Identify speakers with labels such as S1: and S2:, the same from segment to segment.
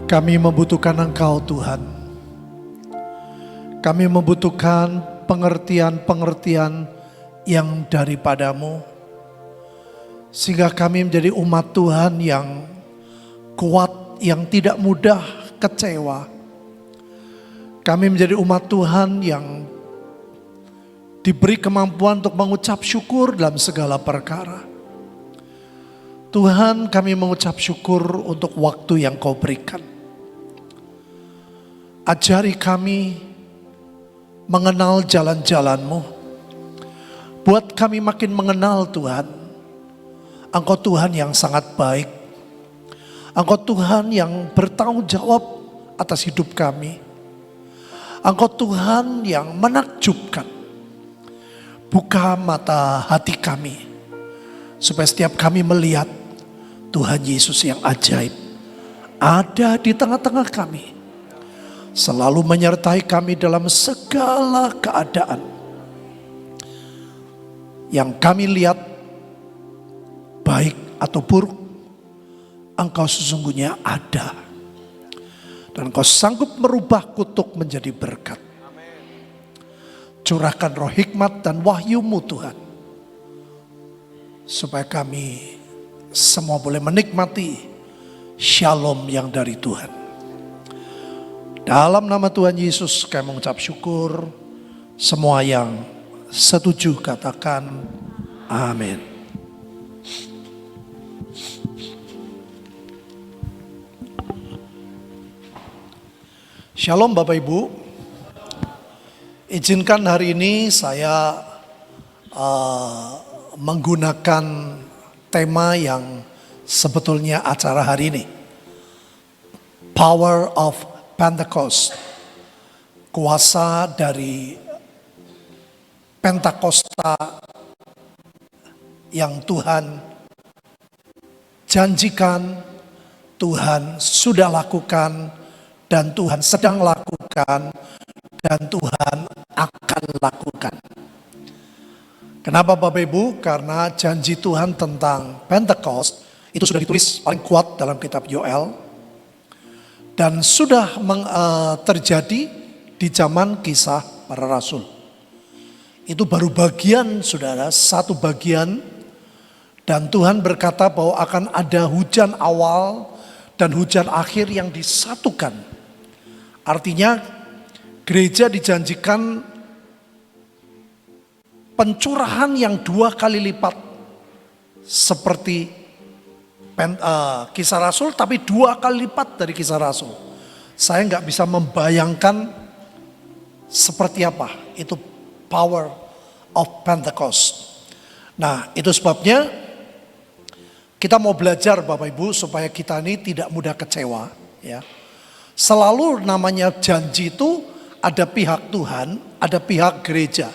S1: Kami membutuhkan Engkau Tuhan. Kami membutuhkan pengertian-pengertian yang daripadamu. Sehingga kami menjadi umat Tuhan yang kuat, yang tidak mudah kecewa. Kami menjadi umat Tuhan yang diberi kemampuan untuk mengucap syukur dalam segala perkara. Tuhan, kami mengucap syukur untuk waktu yang Kau berikan. Ajari kami mengenal jalan-jalan-Mu. Buat kami makin mengenal Tuhan. Engkau Tuhan yang sangat baik. Engkau Tuhan yang bertanggung jawab atas hidup kami. Engkau Tuhan yang menakjubkan. Buka mata hati kami, supaya setiap kami melihat Tuhan Yesus yang ajaib ada di tengah-tengah kami. Selalu menyertai kami dalam segala keadaan. Yang kami lihat baik atau buruk, Engkau sesungguhnya ada. Dan Engkau sanggup merubah kutuk menjadi berkat. Curahkan roh hikmat dan wahyu-Mu Tuhan. Supaya kami semua boleh menikmati shalom yang dari Tuhan. Dalam nama Tuhan Yesus kami mengucap syukur. Semua yang setuju katakan amin. Shalom Bapak Ibu. Izinkan hari ini saya menggunakan tema yang sebetulnya acara hari ini. Power of Pentecost. Kuasa dari Pentakosta yang Tuhan janjikan, Tuhan sudah lakukan, dan Tuhan sedang lakukan, dan Tuhan akan lakukan. Kenapa Bapak Ibu? Karena janji Tuhan tentang Pentecost itu sudah ditulis paling kuat dalam kitab Yoel. Dan sudah terjadi di zaman Kisah Para Rasul. Itu baru bagian saudara, satu bagian. Dan Tuhan berkata bahwa akan ada hujan awal dan hujan akhir yang disatukan. Artinya gereja dijanjikan pencurahan yang 2 kali lipat seperti Kisah Rasul, tapi 2 kali lipat dari Kisah Rasul. Saya nggak bisa membayangkan seperti apa itu power of Pentecost. Nah, itu sebabnya kita mau belajar Bapak Ibu supaya kita ini tidak mudah kecewa. Ya, selalu namanya janji itu ada pihak Tuhan, ada pihak gereja.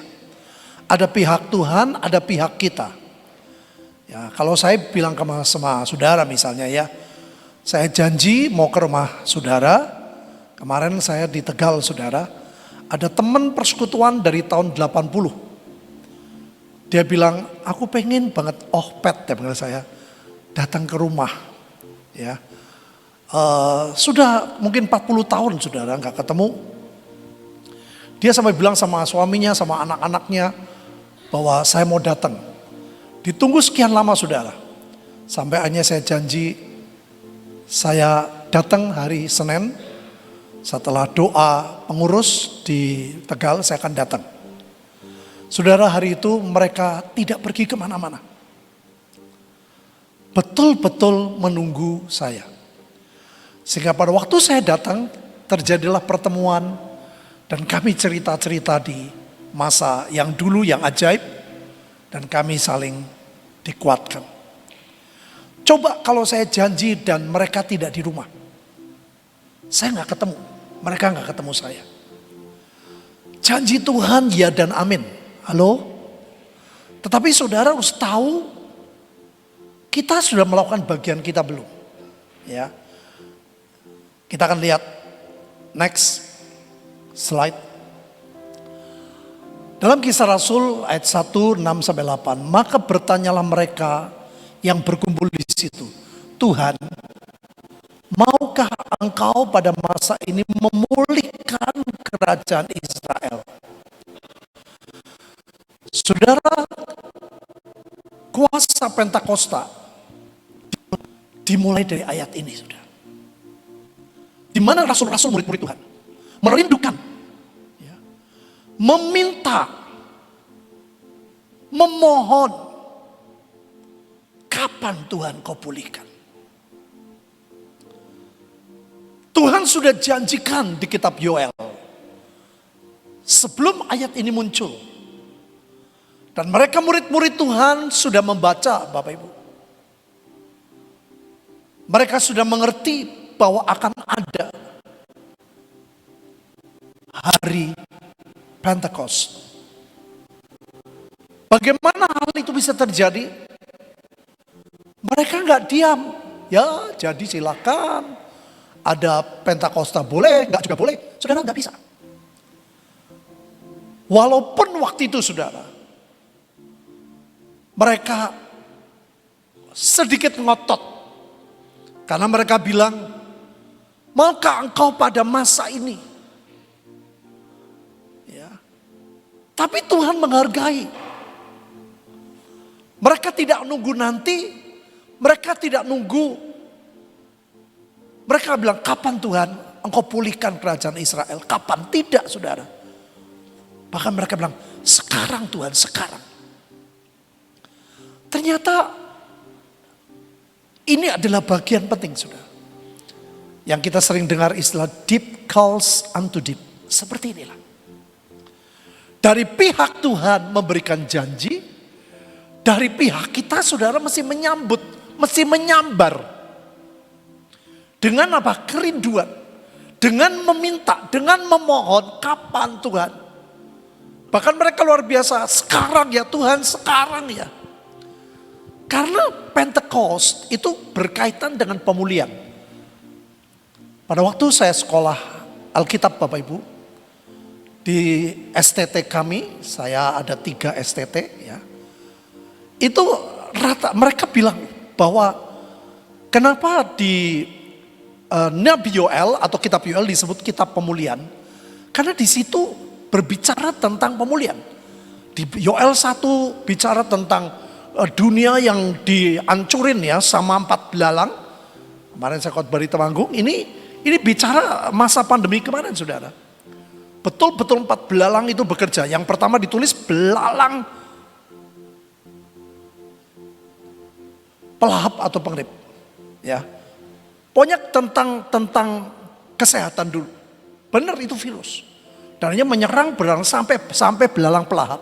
S1: Ada pihak Tuhan, ada pihak kita. Ya, kalau saya bilang sama saudara misalnya ya, saya janji mau ke rumah saudara. Kemarin saya di Tegal saudara, ada teman persekutuan dari tahun 80. Dia bilang, aku pengen banget Pet, dia panggil saya, datang ke rumah. Ya, sudah mungkin 40 tahun saudara nggak ketemu. Dia sampai bilang sama suaminya, sama anak-anaknya, bahwa saya mau datang. Ditunggu sekian lama saudara. Sampai akhirnya saya janji, saya datang hari Senin. Setelah doa pengurus di Tegal, saya akan datang. Saudara, hari itu mereka tidak pergi kemana-mana. Betul-betul menunggu saya. Sehingga pada waktu saya datang, terjadilah pertemuan. Dan kami cerita-cerita di masa yang dulu yang ajaib. Dan kami saling dikuatkan. Coba kalau saya janji dan mereka tidak di rumah. Saya nggak ketemu. Mereka nggak ketemu saya. Janji Tuhan ya dan amin. Halo? Tetapi saudara harus tahu, kita sudah melakukan bagian kita belum. Ya. Kita akan lihat next slide. Dalam Kisah Rasul ayat 1, 6-8, maka bertanyalah mereka yang berkumpul di situ, Tuhan, Maukah engkau pada masa ini memulihkan kerajaan Israel? Saudara, kuasa Pentakosta dimulai dari ayat ini, saudara. Di mana rasul-rasul murid-murid Tuhan merindukan, ya, meminta, memohon, kapan Tuhan kau pulihkan? Tuhan sudah janjikan di kitab Yoel sebelum ayat ini muncul. Dan mereka murid-murid Tuhan sudah membaca, Bapak Ibu. Mereka sudah mengerti bahwa akan ada hari Pentecost. Bagaimana hal itu bisa terjadi? Mereka nggak diam. Ya, jadi silakan. Ada Pentakosta boleh, nggak juga boleh. Saudara, nggak bisa. Walaupun waktu itu, saudara, mereka sedikit ngotot. Karena mereka bilang, maukah engkau pada masa ini? Ya. Tapi Tuhan menghargai. Mereka tidak nunggu nanti. Mereka tidak nunggu. Mereka bilang, kapan Tuhan engkau pulihkan kerajaan Israel? Kapan? Tidak, saudara. Bahkan mereka bilang, sekarang Tuhan, sekarang. Ternyata ini adalah bagian penting, saudara. Yang kita sering dengar istilah deep calls unto deep. Seperti inilah. Dari pihak Tuhan memberikan janji, dari pihak kita, saudara, mesti menyambut, mesti menyambar. Dengan apa? Kerinduan. Dengan meminta, dengan memohon, kapan Tuhan? Bahkan mereka luar biasa, sekarang ya Tuhan, sekarang ya. Karena Pentecost itu berkaitan dengan pemulihan. Pada waktu saya sekolah Alkitab, Bapak Ibu, di STT kami, saya ada 3 STT ya. Itu rata, mereka bilang bahwa kenapa di Nabi Yoel atau kitab Yoel disebut kitab pemulihan? Karena di situ berbicara tentang pemulihan. Di Yoel 1 bicara tentang dunia yang dihancurin ya sama 4 belalang. Kemarin saya khotbah di Temanggung, ini bicara masa pandemi kemarin, saudara. Betul-betul 4 belalang itu bekerja. Yang pertama ditulis belalang pelahap atau pengrip. Ya. Pokoknya tentang kesehatan dulu. Benar, itu virus. Dan hanya menyerang belalang sampai belalang pelahap.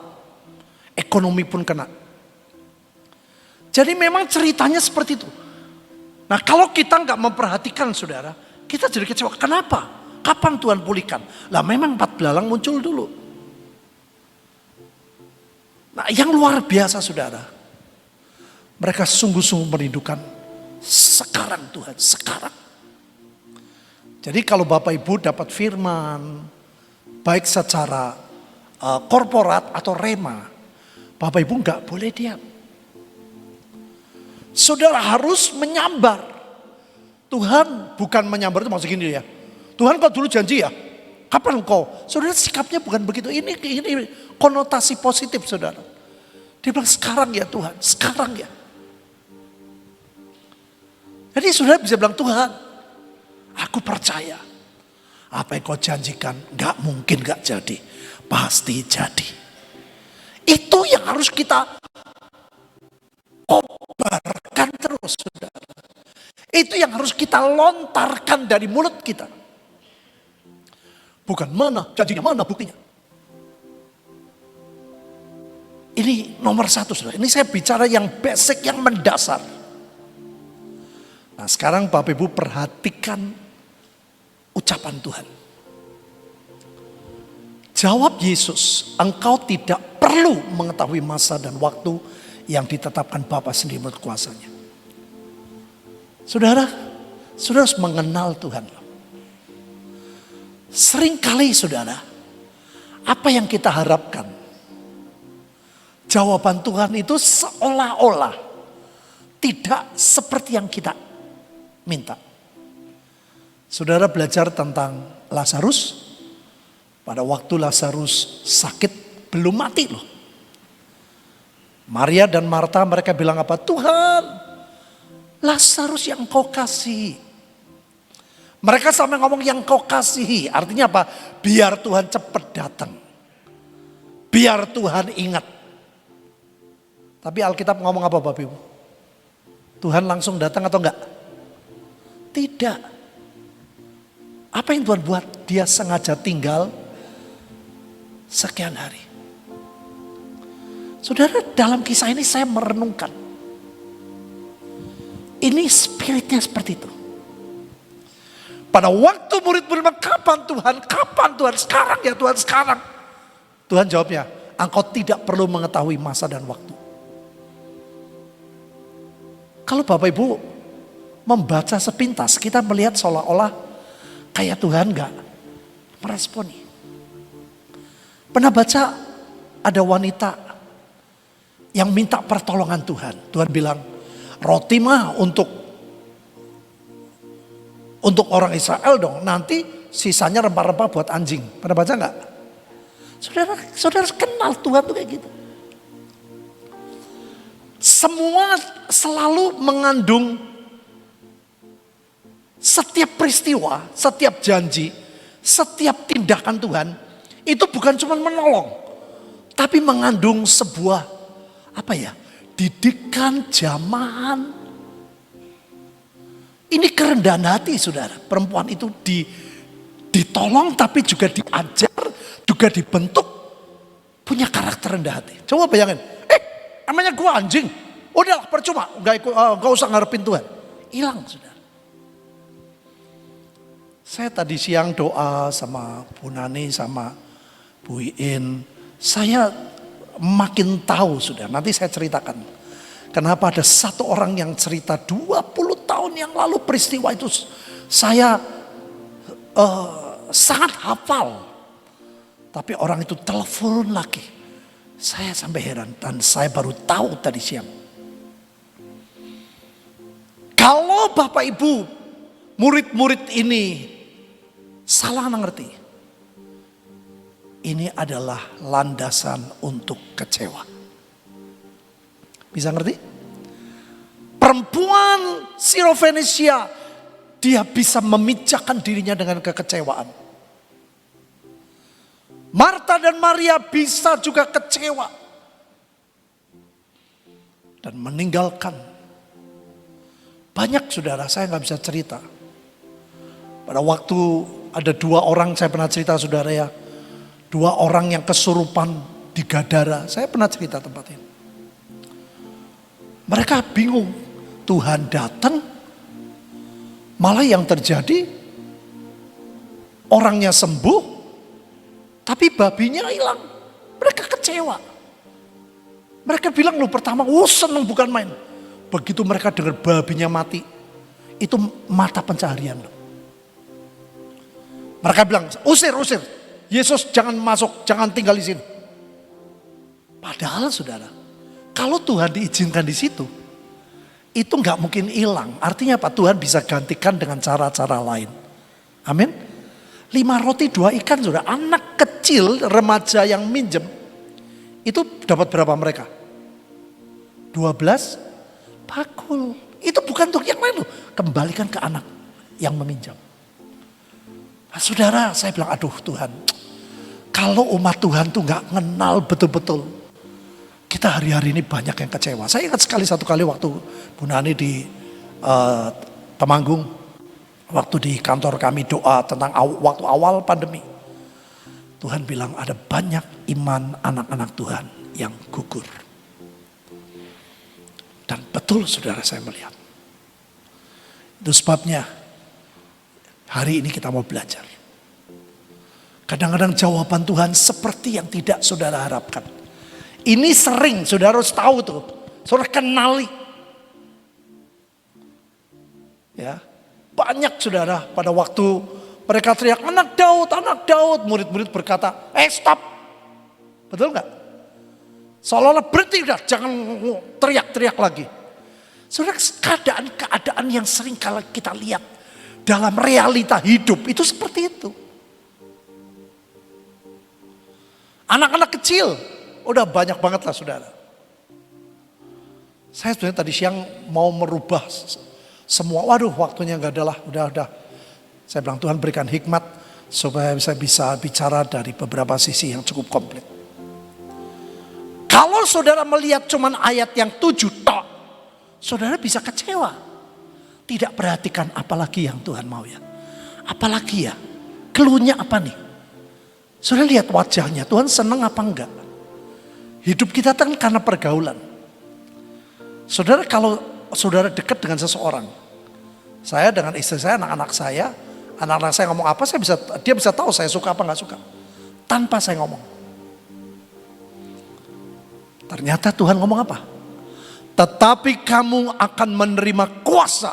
S1: Ekonomi pun kena. Jadi memang ceritanya seperti itu. Nah, kalau kita nggak memperhatikan, saudara, kita jadi kecewa. Kenapa? Kapan Tuhan pulihkan? Lah memang 4 belalang muncul dulu. Nah, yang luar biasa, saudara, mereka sungguh-sungguh merindukan sekarang Tuhan, sekarang. Jadi kalau Bapak Ibu dapat firman, baik secara korporat atau rema, Bapak Ibu nggak boleh diam. Saudara harus menyambar. Tuhan bukan menyambar, itu maksud gini ya. Tuhan kau dulu janji ya, kapan kau? Saudara sikapnya bukan begitu. Ini konotasi positif, saudara. Dia bilang sekarang ya Tuhan, sekarang ya. Jadi saudara bisa bilang, Tuhan, aku percaya apa yang kau janjikan gak mungkin gak jadi, pasti jadi. Itu yang harus kita kobarkan terus, saudara. Itu yang harus kita lontarkan dari mulut kita. Bukan mana janjinya, mana buktinya. Ini nomor 1, saudara. Ini saya bicara yang basic, yang mendasar. Nah, sekarang Bapak Ibu perhatikan ucapan Tuhan. Jawab Yesus, engkau tidak perlu mengetahui masa dan waktu yang ditetapkan Bapa sendiri menurut kuasanya. Saudara harus mengenal Tuhan. Seringkali, saudara, apa yang kita harapkan, jawaban Tuhan itu seolah-olah tidak seperti yang kita minta. Saudara belajar tentang Lazarus. Pada waktu Lazarus sakit, belum mati loh. Maria dan Marta mereka bilang apa? Tuhan, Lazarus yang kau kasih. Mereka sampai ngomong yang kau kasihi. Artinya apa? Biar Tuhan cepat datang. Biar Tuhan ingat. Tapi Alkitab ngomong apa Bapak Ibu? Tuhan langsung datang atau enggak? Tidak. Apa yang Tuhan buat? Dia sengaja tinggal sekian hari. Saudara, dalam kisah ini saya merenungkan. Ini spiritnya seperti itu. Pada waktu murid-murid bilang, kapan Tuhan? Kapan Tuhan? Sekarang ya Tuhan, sekarang. Tuhan jawabnya, engkau tidak perlu mengetahui masa dan waktu. Kalau Bapak Ibu membaca sepintas, kita melihat seolah-olah kayak Tuhan gak meresponi. Pernah baca ada wanita yang minta pertolongan Tuhan. Tuhan bilang, roti mah untuk orang Israel dong. Nanti sisanya rempah-rempah buat anjing. Pernah baca nggak? Saudara kenal Tuhan tuh kayak gitu. Semua selalu mengandung setiap peristiwa, setiap janji, setiap tindakan Tuhan. Itu bukan cuma menolong. Tapi mengandung sebuah didikan, jamahan. Ini kerendahan hati saudara. Perempuan itu ditolong tapi juga diajar, juga dibentuk. Punya karakter rendah hati. Coba bayangin. Namanya gue anjing. Udah percuma. Gak usah ngarepin Tuhan. Hilang saudara. Saya tadi siang doa sama Bu Nani sama Bu Iin. Saya makin tahu saudara. Nanti saya ceritakan. Kenapa ada satu orang yang cerita 20 tahun yang lalu peristiwa itu saya sangat hafal. Tapi orang itu telepon lagi. Saya sampai heran dan saya baru tahu tadi siang. Kalau Bapak Ibu murid-murid ini salah mengerti. Ini adalah landasan untuk kecewa. Bisa ngerti? Perempuan Sirofenisia, dia bisa memijakan dirinya dengan kekecewaan. Marta dan Maria bisa juga kecewa. Dan meninggalkan. Banyak saudara, saya gak bisa cerita. Pada waktu ada 2 orang, saya pernah cerita saudara ya. 2 orang yang kesurupan di Gadara. Saya pernah cerita tempat ini. Mereka bingung, Tuhan datang, malah yang terjadi orangnya sembuh, tapi babinya hilang. Mereka kecewa. Mereka bilang loh pertama, seneng bukan main. Begitu mereka dengar babinya mati, itu mata pencaharian loh. Mereka bilang, usir. Yesus jangan masuk, jangan tinggal di sini. Padahal saudara, kalau Tuhan diizinkan di situ, itu nggak mungkin hilang. Artinya apa? Tuhan bisa gantikan dengan cara-cara lain. Amin. 5 roti 2 ikan sudah. Anak kecil remaja yang minjem, itu dapat berapa mereka? 12 bakul. Itu bukan untuk yang lain loh. Kembalikan ke anak yang meminjam. Nah, saudara, saya bilang, aduh Tuhan, kalau umat Tuhan tuh nggak kenal betul-betul. Kita hari-hari ini banyak yang kecewa. Saya ingat sekali satu kali waktu Bu Nani di Temanggung. Waktu di kantor kami doa tentang waktu awal pandemi. Tuhan bilang ada banyak iman anak-anak Tuhan yang gugur. Dan betul saudara saya melihat. Itu sebabnya hari ini kita mau belajar. Kadang-kadang jawaban Tuhan seperti yang tidak saudara harapkan. Ini sering, saudara harus tahu tuh. Saudara kenali. Ya, banyak saudara pada waktu mereka teriak, anak Daud. Murid-murid berkata, stop. Betul nggak? Seolah-olah berhenti udah, jangan teriak-teriak lagi. Saudara, keadaan yang sering kalau kita lihat. dalam realita hidup itu seperti itu. Anak-anak kecil, udah banyak banget lah saudara. Saya sebenarnya tadi siang mau merubah semua, waduh waktunya gak ada lah, udah. Saya bilang Tuhan berikan hikmat supaya saya bisa bicara dari beberapa sisi yang cukup komplit. Kalau saudara melihat cuman ayat yang 7 tok, saudara bisa kecewa. Tidak perhatikan apalagi yang Tuhan mau ya. Apalagi ya, keluhnya apa nih? Saudara lihat wajahnya, Tuhan senang apa enggak? Hidup kita kan karena pergaulan. Saudara kalau saudara dekat dengan seseorang, saya dengan istri saya, anak-anak saya ngomong apa, dia bisa tahu saya suka apa nggak suka, tanpa saya ngomong. Ternyata Tuhan ngomong apa? Tetapi kamu akan menerima kuasa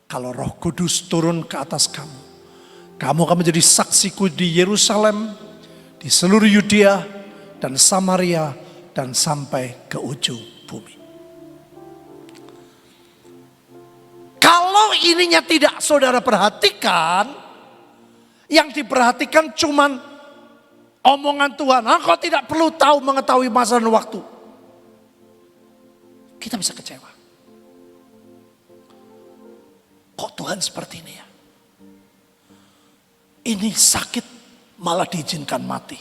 S1: kalau Roh Kudus turun ke atas kamu. Kamu akan menjadi saksiku di Yerusalem, di seluruh Yudea dan Samaria dan sampai ke ujung bumi. Kalau ininya tidak saudara perhatikan, yang diperhatikan cuman omongan Tuhan. Kau tidak perlu mengetahui masa dan waktu. Kita bisa kecewa. Kok Tuhan seperti ini ya? Ini sakit malah diizinkan mati.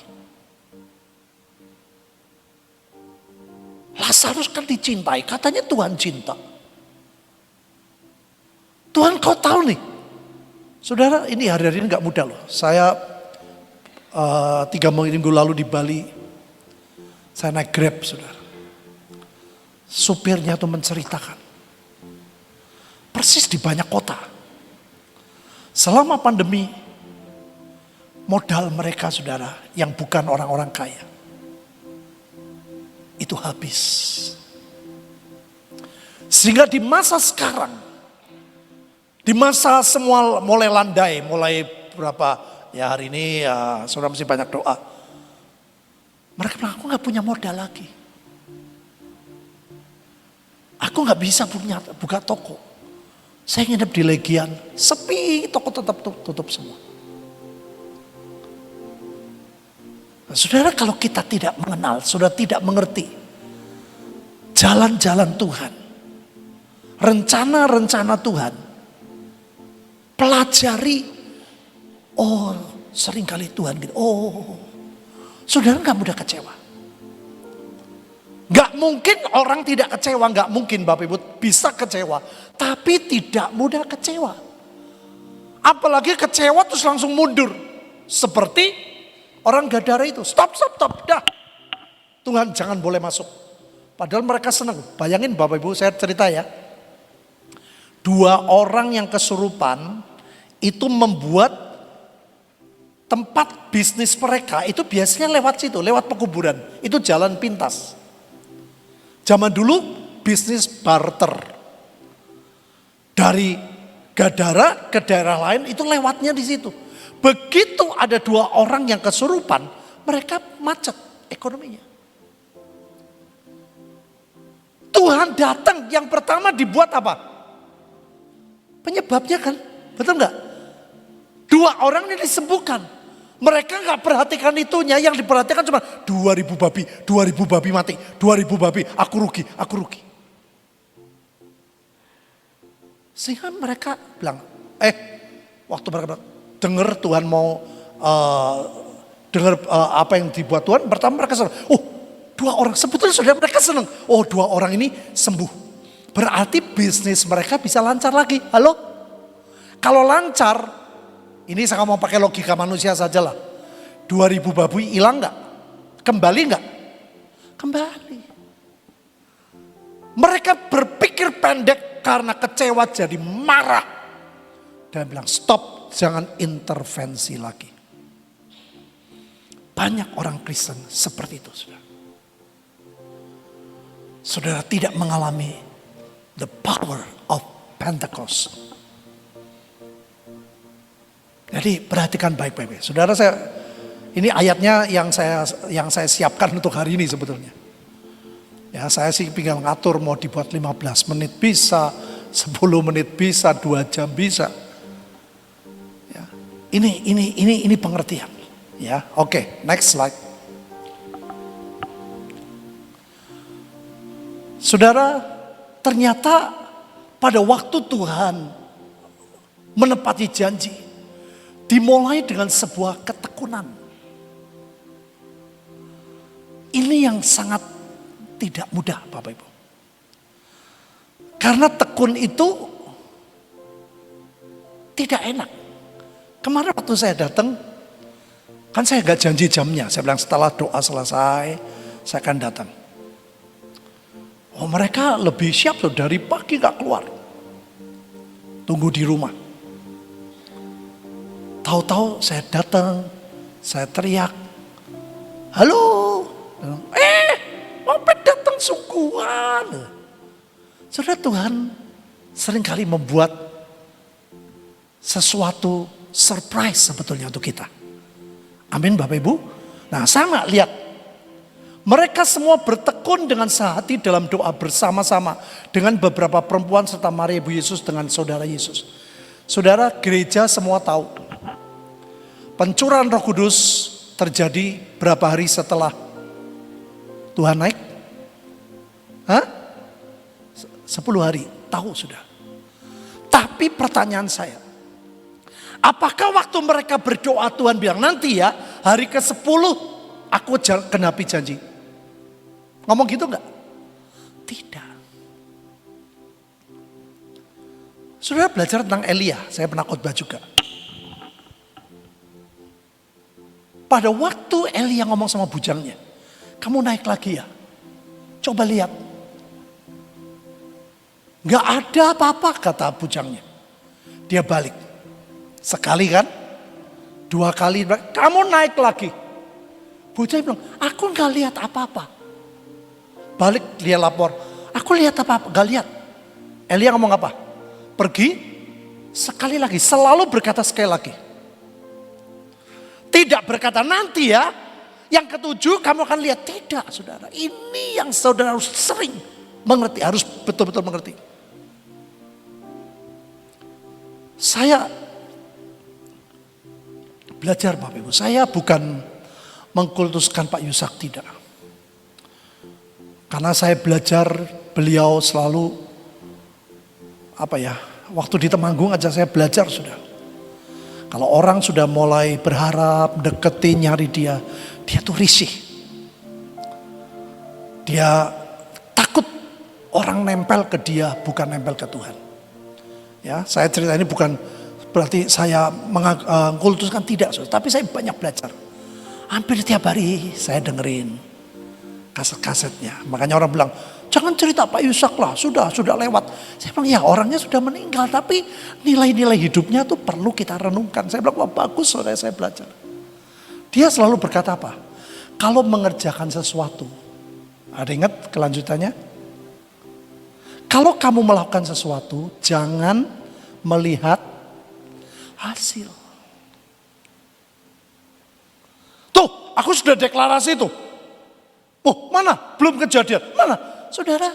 S1: Lazarus kan dicintai, katanya Tuhan cinta. Tuhan kau tahu nih, saudara ini hari-hari ini gak mudah loh. Saya 3 minggu lalu di Bali, saya naik Grab saudara. Supirnya tuh menceritakan, persis di banyak kota. Selama pandemi, modal mereka saudara yang bukan orang-orang kaya, itu habis. Sehingga di masa sekarang, di masa semua mulai landai, mulai berapa ya hari ini ya saudara mesti banyak doa. Mereka bilang aku gak punya modal lagi. Aku gak bisa buka toko. Saya nginep di Legian, sepi, toko tetap tutup semua. Nah, saudara kalau kita tidak mengenal, saudara tidak mengerti jalan-jalan Tuhan, rencana-rencana Tuhan, pelajari, seringkali Tuhan gitu, saudara gak mudah kecewa. Gak mungkin orang tidak kecewa, gak mungkin Bapak Ibu bisa kecewa, tapi tidak mudah kecewa. Apalagi kecewa terus langsung mundur. Seperti orang Gadara itu, stop, dah. Tuhan jangan boleh masuk. Padahal mereka senang. Bayangin Bapak Ibu, saya cerita ya. 2 orang yang kesurupan itu membuat tempat bisnis mereka itu biasanya lewat situ, lewat pekuburan. Itu jalan pintas. Zaman dulu bisnis barter. Dari Gadara ke daerah lain itu lewatnya di situ. Begitu ada 2 orang yang kesurupan, mereka macet ekonominya. Tuhan datang, yang pertama dibuat apa? Penyebabnya kan, betul nggak? 2 orang ini disembuhkan. Mereka nggak perhatikan itunya, yang diperhatikan cuma 2.000 babi mati, 2.000 babi, aku rugi. Sehingga mereka bilang, waktu mereka bilang, dengar Tuhan mau dengar apa yang dibuat Tuhan, pertama mereka senang. 2 orang, sebetulnya sudah mereka senang. 2 orang ini sembuh. Berarti bisnis mereka bisa lancar lagi. Halo? Kalau lancar, ini saya mau pakai logika manusia saja lah. 2.000 babi hilang gak? Kembali gak? Kembali. Mereka berpikir pendek karena kecewa jadi marah. Dan bilang stop, jangan intervensi lagi. Banyak orang Kristen seperti itu saudara. Saudara tidak mengalami the power of Pentecost. Jadi perhatikan baik-baik. Saudara, ini ayatnya yang saya siapkan untuk hari ini sebetulnya. Ya, saya sih tinggal ngatur mau dibuat 15 menit bisa, 10 menit bisa, 2 jam bisa. Ini pengertian. Ya, oke, next slide. Saudara, ternyata pada waktu Tuhan menepati janji, dimulai dengan sebuah ketekunan. Ini yang sangat tidak mudah, Bapak Ibu. Karena tekun itu tidak enak. Kemarin waktu saya datang, kan saya gak janji jamnya. Saya bilang setelah doa selesai, saya akan datang. Oh, mereka lebih siap loh, dari pagi gak keluar. Tunggu di rumah. Tahu-tahu saya datang, saya teriak, halo, Opet datang sungguhan. Saudara, Tuhan seringkali membuat sesuatu surprise sebetulnya untuk kita. Amin Bapak Ibu. Nah, saya nggak lihat. Mereka semua bertekun dengan sehati dalam doa bersama-sama dengan beberapa perempuan serta Maria Ibu Yesus dengan saudara Yesus. Saudara, gereja semua tahu pencurahan Roh Kudus terjadi berapa hari setelah Tuhan naik? 10 hari, tahu sudah. Tapi pertanyaan saya, apakah waktu mereka berdoa Tuhan bilang nanti ya hari ke-10 aku genapi janji? Ngomong gitu enggak? Tidak. Saudara belajar tentang Elia, saya pernah khotbah juga. Pada waktu Elia ngomong sama bujangnya, kamu naik lagi ya, coba lihat. Gak ada apa-apa kata bujangnya. Dia balik. Sekali kan, 2 kali, kamu naik lagi. Bujangnya bilang, aku gak lihat apa-apa. Balik dia lapor, aku lihat apa-apa, gak lihat. Elia ngomong apa? Pergi sekali lagi, selalu berkata sekali lagi. Tidak berkata nanti ya, yang ke-7 kamu akan lihat. Tidak saudara, ini yang saudara harus sering mengerti, harus betul-betul mengerti. Saya belajar Bapak Ibu, saya bukan mengkultuskan Pak Yusak, tidak. Karena saya belajar beliau selalu waktu di Temanggung aja saya belajar sudah. Kalau orang sudah mulai berharap, deketin, nyari dia tuh risih. Dia takut orang nempel ke dia, bukan nempel ke Tuhan. Ya, saya cerita ini bukan berarti saya mengkultuskan, tidak, tapi saya banyak belajar. Hampir tiap hari saya dengerin kaset-kasetnya. Makanya orang bilang, jangan cerita Pak Yusak lah, sudah lewat. Saya bilang, ya orangnya sudah meninggal, tapi nilai-nilai hidupnya tuh perlu kita renungkan. Saya bilang, wah bagus saudara, saya belajar. Dia selalu berkata apa? Kalau mengerjakan sesuatu, ada ingat kelanjutannya? Kalau kamu melakukan sesuatu, jangan melihat hasil. Tuh, aku sudah deklarasi tuh. Oh, mana? Belum kejadian. Mana? Saudara,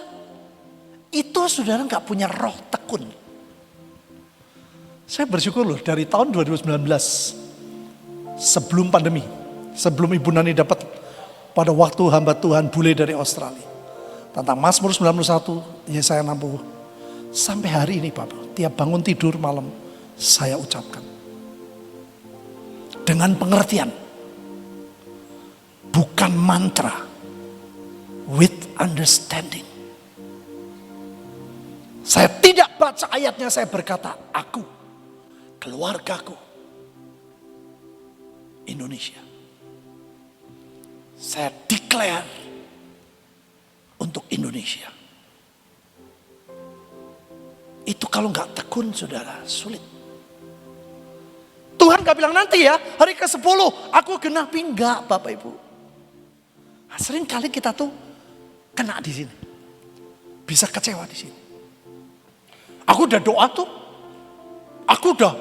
S1: itu saudara nggak punya roh tekun. Saya bersyukur loh, dari tahun 2019, sebelum pandemi, sebelum Ibu Nani dapat pada waktu hamba Tuhan bule dari Australia, tentang Mazmur 91, Yesaya 60, sampai hari ini Bapak, tiap bangun tidur malam, saya ucapkan. Dengan pengertian, bukan mantra, with understanding. Saya tidak baca ayatnya, saya berkata, aku, keluargaku, Indonesia. Saya declare untuk Indonesia. Itu kalau nggak tekun saudara, sulit. Tuhan gak bilang nanti ya, hari ke-10 aku genapi, enggak Bapak Ibu. Nah, sering kali kita tuh kena di sini. Bisa kecewa di sini. Aku udah doa tuh. Aku udah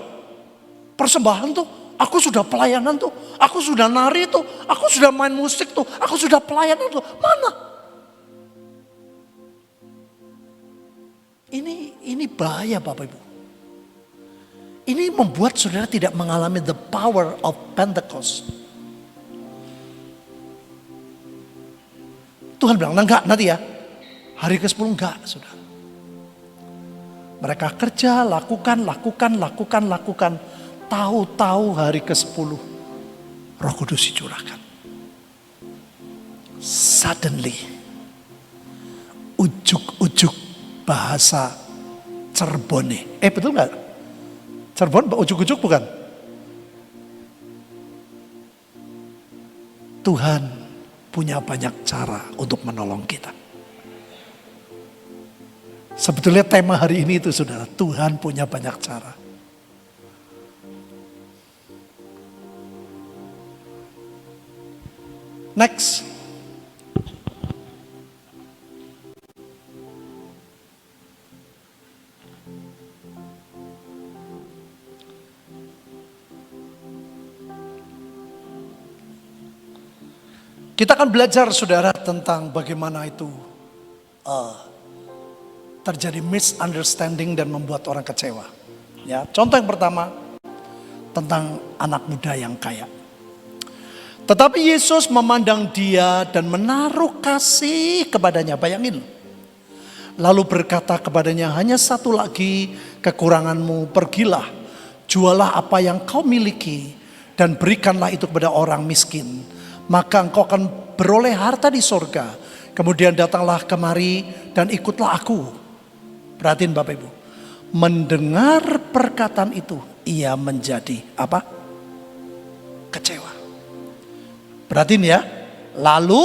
S1: persembahan tuh. Aku sudah pelayanan tuh. Aku sudah nari tuh. Aku sudah main musik tuh. Aku sudah pelayanan tuh. Mana? Ini bahaya Bapak Ibu. Ini membuat saudara tidak mengalami the power of Pentecost. Tuhan bilang, nah enggak nanti ya. Hari ke-10 enggak, saudara. Mereka kerja, lakukan. Tahu-tahu hari ke-10 Roh Kudus dicurahkan. Suddenly, ujuk-ujuk bahasa Cerbone. Betul nggak? Cirebon ujuk-ujuk bukan? Tuhan punya banyak cara untuk menolong kita. Sebetulnya tema hari ini itu saudara, Tuhan punya banyak cara. Next. Kita akan belajar saudara tentang bagaimana itu terjadi misunderstanding dan membuat orang kecewa. Ya, contoh yang pertama tentang anak muda yang kaya. Tetapi Yesus memandang dia dan menaruh kasih kepadanya. Bayangin. Lalu berkata kepadanya, hanya satu lagi kekuranganmu, pergilah, jualah apa yang kau miliki dan berikanlah itu kepada orang miskin. Maka engkau akan beroleh harta di sorga. Kemudian datanglah kemari dan ikutlah aku. Perhatiin Bapak Ibu. Mendengar perkataan itu, ia menjadi apa? Kecewa. Perhatiin ya. Lalu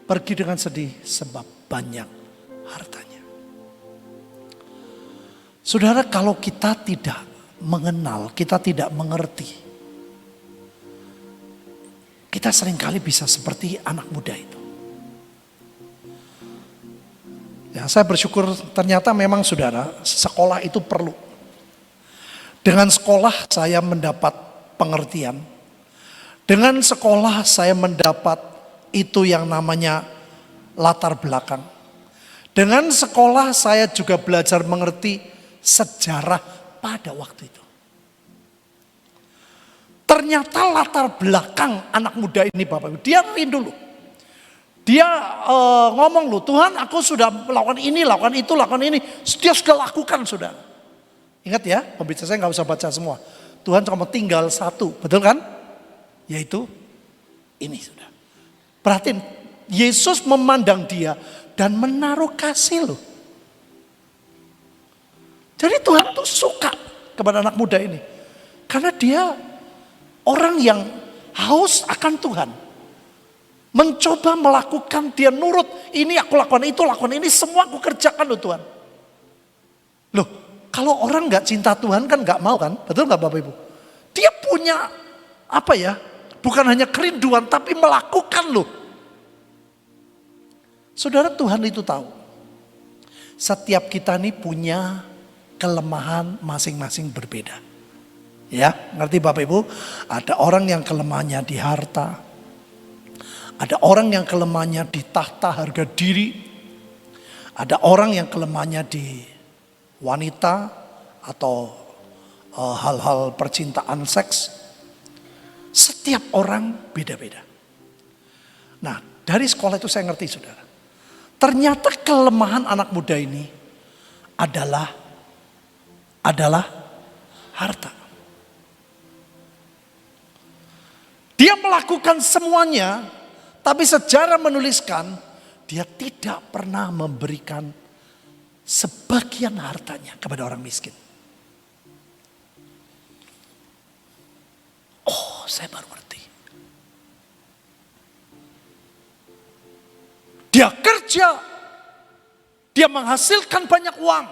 S1: pergi dengan sedih sebab banyak hartanya. Saudara, kalau kita tidak mengenal, kita tidak mengerti, kita seringkali bisa seperti anak muda itu. Ya, saya bersyukur ternyata memang saudara, sekolah itu perlu. Dengan sekolah saya mendapat pengertian. Dengan sekolah saya mendapat itu yang namanya latar belakang. Dengan sekolah saya juga belajar mengerti sejarah pada waktu itu. Ternyata latar belakang anak muda ini Bapak Ibu, dia rindu loh. Dia ngomong loh, Tuhan aku sudah melakukan ini, lakukan itu, lakukan ini. Dia sudah lakukan saudara. Ingat ya, pembicara saya gak usah baca semua. Tuhan cuma tinggal satu, betul kan? Yaitu ini sudah. Perhatiin, Yesus memandang dia dan menaruh kasih loh. Jadi Tuhan tuh suka kepada anak muda ini. Karena dia orang yang haus akan Tuhan. Mencoba melakukan, dia nurut. Ini aku lakukan, itu lakukan, ini semua aku kerjakan loh Tuhan. Loh, kalau orang gak cinta Tuhan kan gak mau kan? Betul gak Bapak Ibu? Dia punya apa ya? Bukan hanya kerinduan tapi melakukan loh. Saudara, Tuhan itu tahu. Setiap kita nih punya kelemahan masing-masing berbeda. Ya, ngerti Bapak Ibu? Ada orang yang kelemahannya di harta. Ada orang yang kelemahannya di tahta harga diri. Ada orang yang kelemahannya di wanita atau hal-hal percintaan seks. Setiap orang beda-beda. Nah, dari sekolah itu saya ngerti saudara. Ternyata kelemahan anak muda ini adalah harta. Dia melakukan semuanya, tapi sejarah menuliskan dia tidak pernah memberikan sebagian hartanya kepada orang miskin. Oh, saya baru ngerti. Dia kerja, dia menghasilkan banyak uang.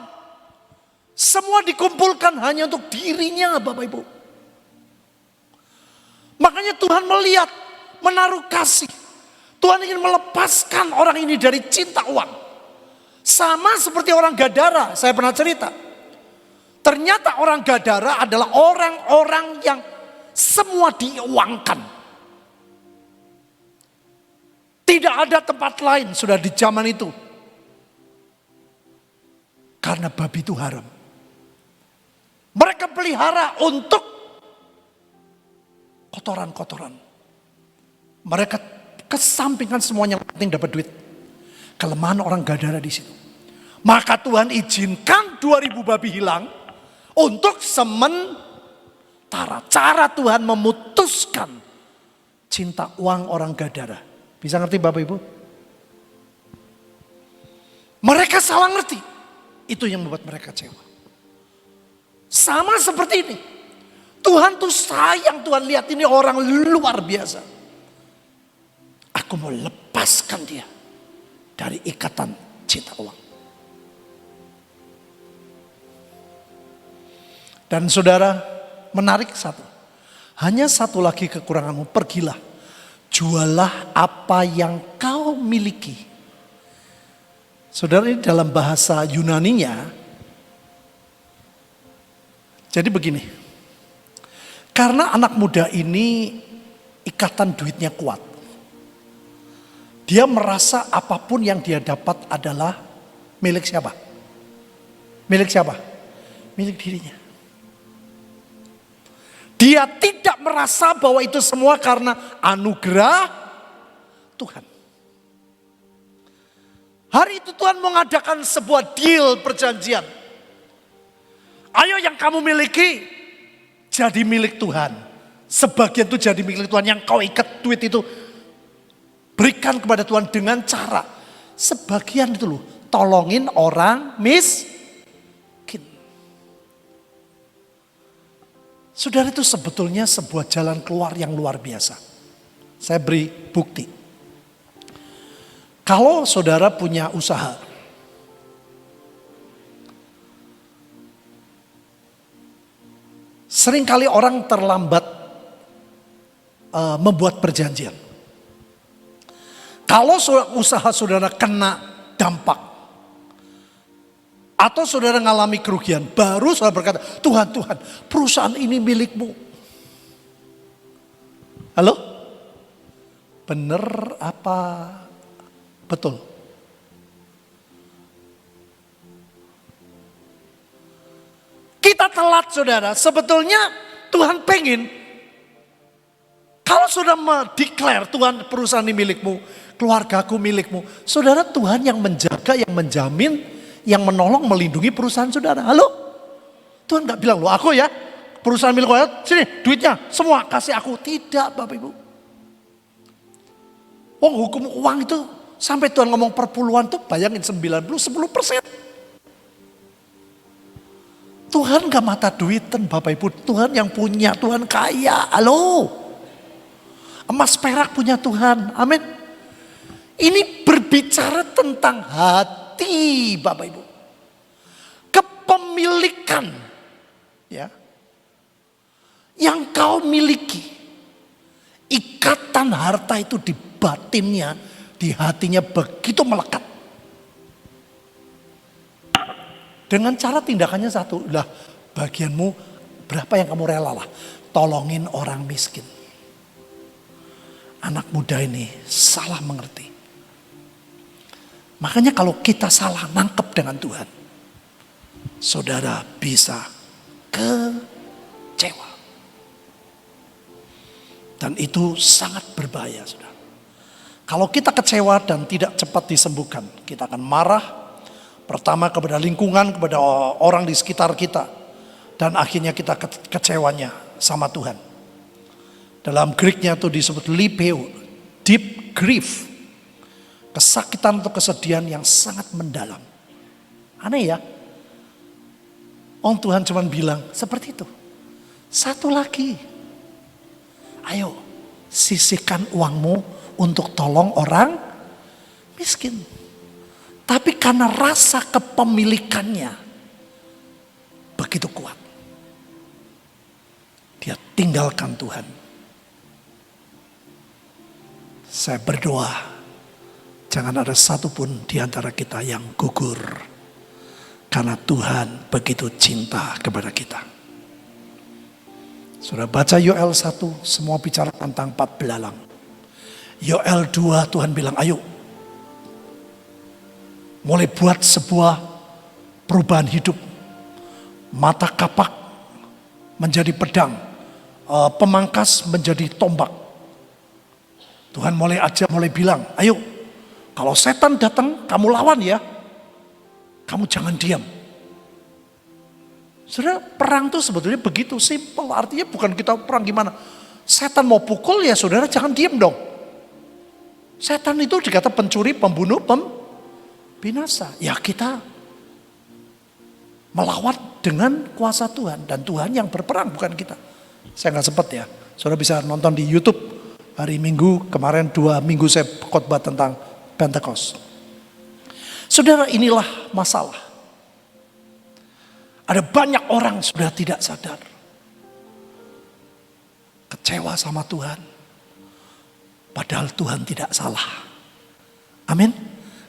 S1: Semua dikumpulkan hanya untuk dirinya Bapak Ibu. Makanya Tuhan melihat, menaruh kasih. Tuhan ingin melepaskan orang ini dari cinta uang. Sama seperti orang Gadara, saya pernah cerita. Ternyata orang Gadara adalah orang-orang yang semua diuangkan. Tidak ada tempat lain sudah di zaman itu. Karena babi itu haram. pelihara untuk kotoran-kotoran. Mereka kesampingkan semuanya, yang penting dapat duit. Kelemahan orang Gadara di situ. Maka Tuhan izinkan 2000 babi hilang untuk sementara. Cara Tuhan memutuskan cinta uang orang Gadara. Bisa ngerti Bapak Ibu? Mereka salah ngerti. Itu yang membuat mereka kecewa. Sama seperti ini. Tuhan tuh sayang, Tuhan lihat ini orang luar biasa. Aku mau lepaskan dia dari ikatan cinta uang. Dan saudara, menarik satu. Hanya satu lagi kekuranganmu, pergilah. Jualah apa yang kau miliki. Saudara, ini dalam bahasa Yunaninya. Jadi begini. Karena anak muda ini ikatan duitnya kuat. Dia merasa apapun yang dia dapat adalah milik siapa? Milik siapa? Milik dirinya. Dia tidak merasa bahwa itu semua karena anugerah Tuhan. Hari itu Tuhan mengadakan sebuah deal perjanjian. Ayo yang kamu miliki jadi milik Tuhan. Sebagian itu jadi milik Tuhan, yang kau ikat duit itu berikan kepada Tuhan dengan cara. Sebagian itu loh, tolongin orang miskin. Saudara, itu sebetulnya sebuah jalan keluar yang luar biasa. Saya beri bukti. Kalau saudara punya usaha, seringkali orang terlambat membuat perjanjian. Kalau usaha saudara kena dampak, atau saudara mengalami kerugian, baru saudara berkata, Tuhan, perusahaan ini milikmu. Halo? Benar apa betul? Kita telat saudara, sebetulnya Tuhan pengen, kalau sudah mendeklar Tuhan perusahaan ini milikmu, keluargaku milikmu. Saudara, Tuhan yang menjaga, yang menjamin, yang menolong, melindungi perusahaan saudara. Halo? Tuhan gak bilang, loh aku ya, perusahaan milik saya, sini duitnya semua kasih aku. Tidak Bapak Ibu. Hukum uang itu, sampai Tuhan ngomong perpuluhan tuh bayangin 10%. Tuhan gak mata duitan Bapak Ibu. Tuhan yang punya, Tuhan kaya. Halo? Emas perak punya Tuhan. Amin. Ini berbicara tentang hati Bapak Ibu. Kepemilikan. Ya. Yang kau miliki. Ikatan harta itu di batinnya, di hatinya begitu melekat. Dengan cara tindakannya satu. Lah, bagianmu berapa yang kamu rela lah. Tolongin orang miskin. Anak muda ini salah mengerti. Makanya kalau kita salah nangkep dengan Tuhan, saudara bisa kecewa. Dan itu sangat berbahaya, saudara. Kalau kita kecewa dan tidak cepat disembuhkan, kita akan marah. Pertama kepada lingkungan, kepada orang di sekitar kita. Dan akhirnya kita kecewanya sama Tuhan. Dalam Greeknya itu disebut lipeo, deep grief. Kesakitan atau kesedihan yang sangat mendalam. Aneh ya. Tuhan cuma bilang seperti itu. Satu lagi. Ayo sisihkan uangmu untuk tolong orang miskin. Tapi karena rasa kepemilikannya begitu kuat. Dia tinggalkan Tuhan. Saya berdoa, jangan ada satupun di antara kita yang gugur. Karena Tuhan begitu cinta kepada kita. Sudah baca Yoel 1, semua bicara tentang 4 belalang. Yoel 2, Tuhan bilang, ayo. Mulai buat sebuah perubahan hidup. Mata kapak menjadi pedang, pemangkas menjadi tombak. Tuhan mulai bilang, ayo kalau setan datang kamu lawan ya, kamu jangan diam. Saudara, perang itu sebetulnya begitu simpel, artinya bukan kita perang gimana. Setan mau pukul ya saudara jangan diam dong. Setan itu dikata pencuri, pembunuh, binasa. Ya kita melawan dengan kuasa Tuhan. Dan Tuhan yang berperang bukan kita. Saya nggak sempat ya. Saudara bisa nonton di YouTube. Hari Minggu kemarin 2 minggu saya khotbah tentang Pentecost. Saudara, inilah masalah. Ada banyak orang sudah tidak sadar. Kecewa sama Tuhan. Padahal Tuhan tidak salah. Amin.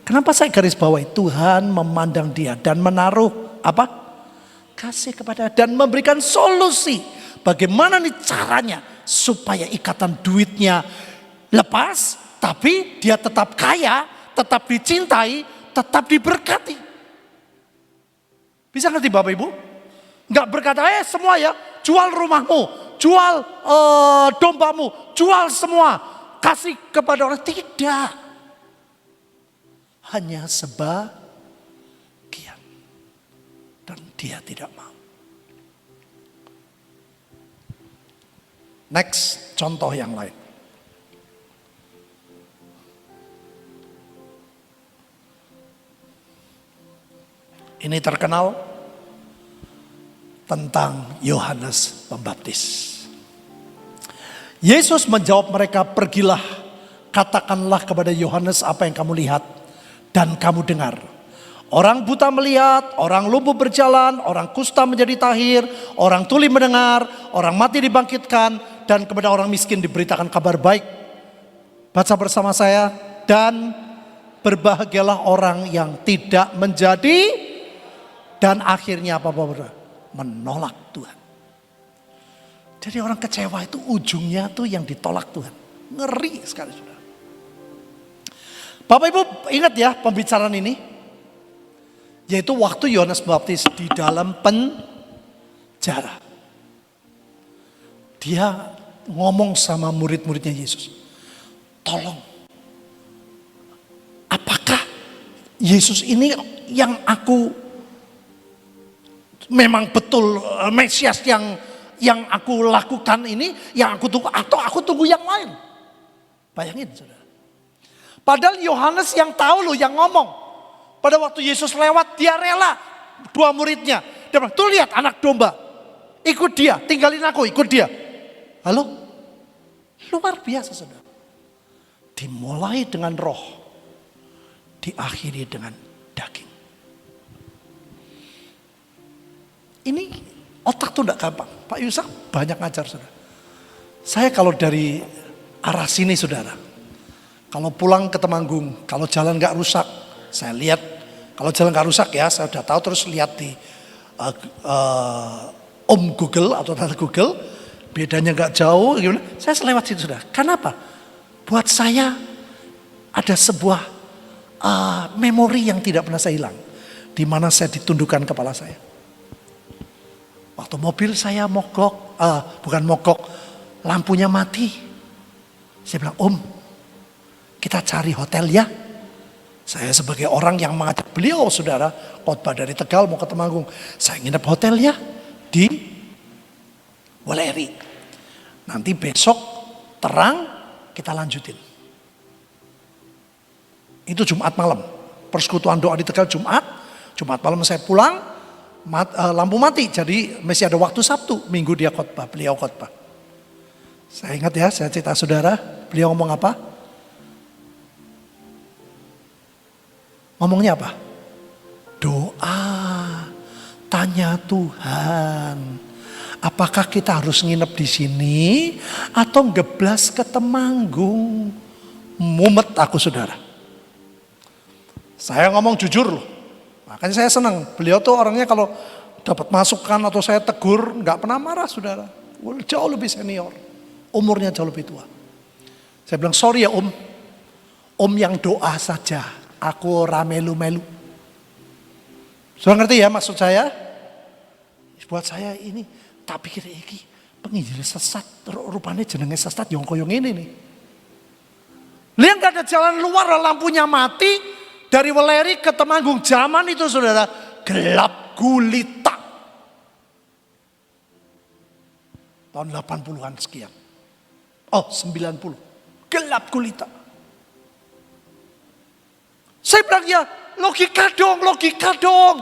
S1: Kenapa saya garis bawahi? Tuhan memandang dia dan menaruh apa? Kasih kepada dan memberikan solusi. Bagaimana nih caranya supaya ikatan duitnya lepas, tapi dia tetap kaya, tetap dicintai, tetap diberkati. Bisa ngerti Bapak Ibu? Enggak berkata, semua ya, jual rumahmu, jual dombamu, jual semua, kasih kepada orang. Tidak. Hanya sebagian. Dan dia tidak mau. Next, contoh yang lain. Ini terkenal tentang Yohanes Pembaptis. Yesus menjawab mereka, pergilah, katakanlah kepada Yohanes apa yang kamu lihat dan kamu dengar. Orang buta melihat, orang lumpuh berjalan, orang kusta menjadi tahir, orang tuli mendengar, orang mati dibangkitkan, dan kepada orang miskin diberitakan kabar baik. Baca bersama saya, dan berbahagialah orang yang tidak menjadi, dan akhirnya apa? Menolak Tuhan. Jadi orang kecewa itu ujungnya tuh yang ditolak Tuhan. Ngeri sekali sudah. Bapak Ibu ingat ya pembicaraan ini. Yaitu waktu Yohanes Pembaptis di dalam penjara. Dia ngomong sama murid-muridnya Yesus. Tolong. Apakah Yesus ini yang aku memang betul Mesias yang aku lakukan ini, yang aku tunggu, atau aku tunggu yang lain? Bayangin saudara. Padahal Yohanes yang tahu loh, yang ngomong. Pada waktu Yesus lewat, dia rela 2 muridnya. Dia bilang, tuh lihat anak domba. Ikut dia, tinggalin aku, ikut dia. Halo? Luar biasa saudara. Dimulai dengan roh. Diakhiri dengan daging. Ini otak tuh enggak gampang. Pak Yusak banyak ngajar saudara. Saya kalau dari arah sini saudara. Kalau pulang ke Temanggung, kalau jalan gak rusak, saya lihat, kalau jalan gak rusak ya, saya udah tahu, terus lihat di Google atau tanda Google, bedanya gak jauh, gimana? Saya selewat situ sudah. Kenapa? Buat saya ada sebuah memori yang tidak pernah saya hilang, di mana saya ditundukkan kepala saya. Waktu mobil saya mogok, bukan mogok, lampunya mati. Saya bilang, Om, kita cari hotel ya. Saya sebagai orang yang mengajak beliau saudara khotbah dari Tegal mau ke Temanggung. Saya nginep hotel ya di Weleri. Nanti besok terang kita lanjutin. Itu Jumat malam. Persekutuan doa di Tegal Jumat malam saya pulang, lampu mati. Jadi masih ada waktu Sabtu, Minggu dia khotbah, beliau khotbah. Saya ingat ya, saya cerita saudara, beliau ngomong apa? Ngomongnya apa? Doa, tanya Tuhan, apakah kita harus nginep di sini atau ngeblas ke Temanggung? Mumet aku saudara. Saya ngomong jujur loh, makanya saya senang. Beliau tuh orangnya kalau dapat masukan atau saya tegur nggak pernah marah saudara. Jauh lebih senior, umurnya jauh lebih tua. Saya bilang sorry ya Om yang doa saja. Aku ramelu-melu. Sudah ngerti ya maksud saya? Buat saya ini Tak pikir iki penginjil sesat, rupanya jenenge sesat yang koyo ngene nih. Lihat gak ada jalan luar, lampunya mati, dari Weleri ke Temanggung zaman itu saudara, gelap gulita. Tahun 80-an sekian. Oh 90, gelap gulita. Saya bilang ya logika dong.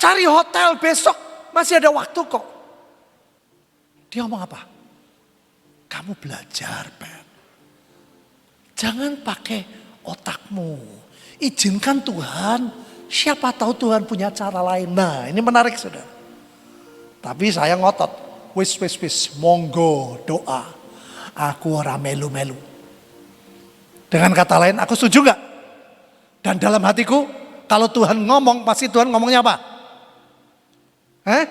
S1: Cari hotel besok, masih ada waktu kok. Dia ngomong apa? Kamu belajar, Pet. Jangan pakai otakmu. Izinkan Tuhan, siapa tahu Tuhan punya cara lain. Nah ini menarik saudara. Tapi saya ngotot, wis, monggo doa. Aku ora melu-melu. Dengan kata lain, aku setuju gak? Dan dalam hatiku, kalau Tuhan ngomong, pasti Tuhan ngomongnya apa?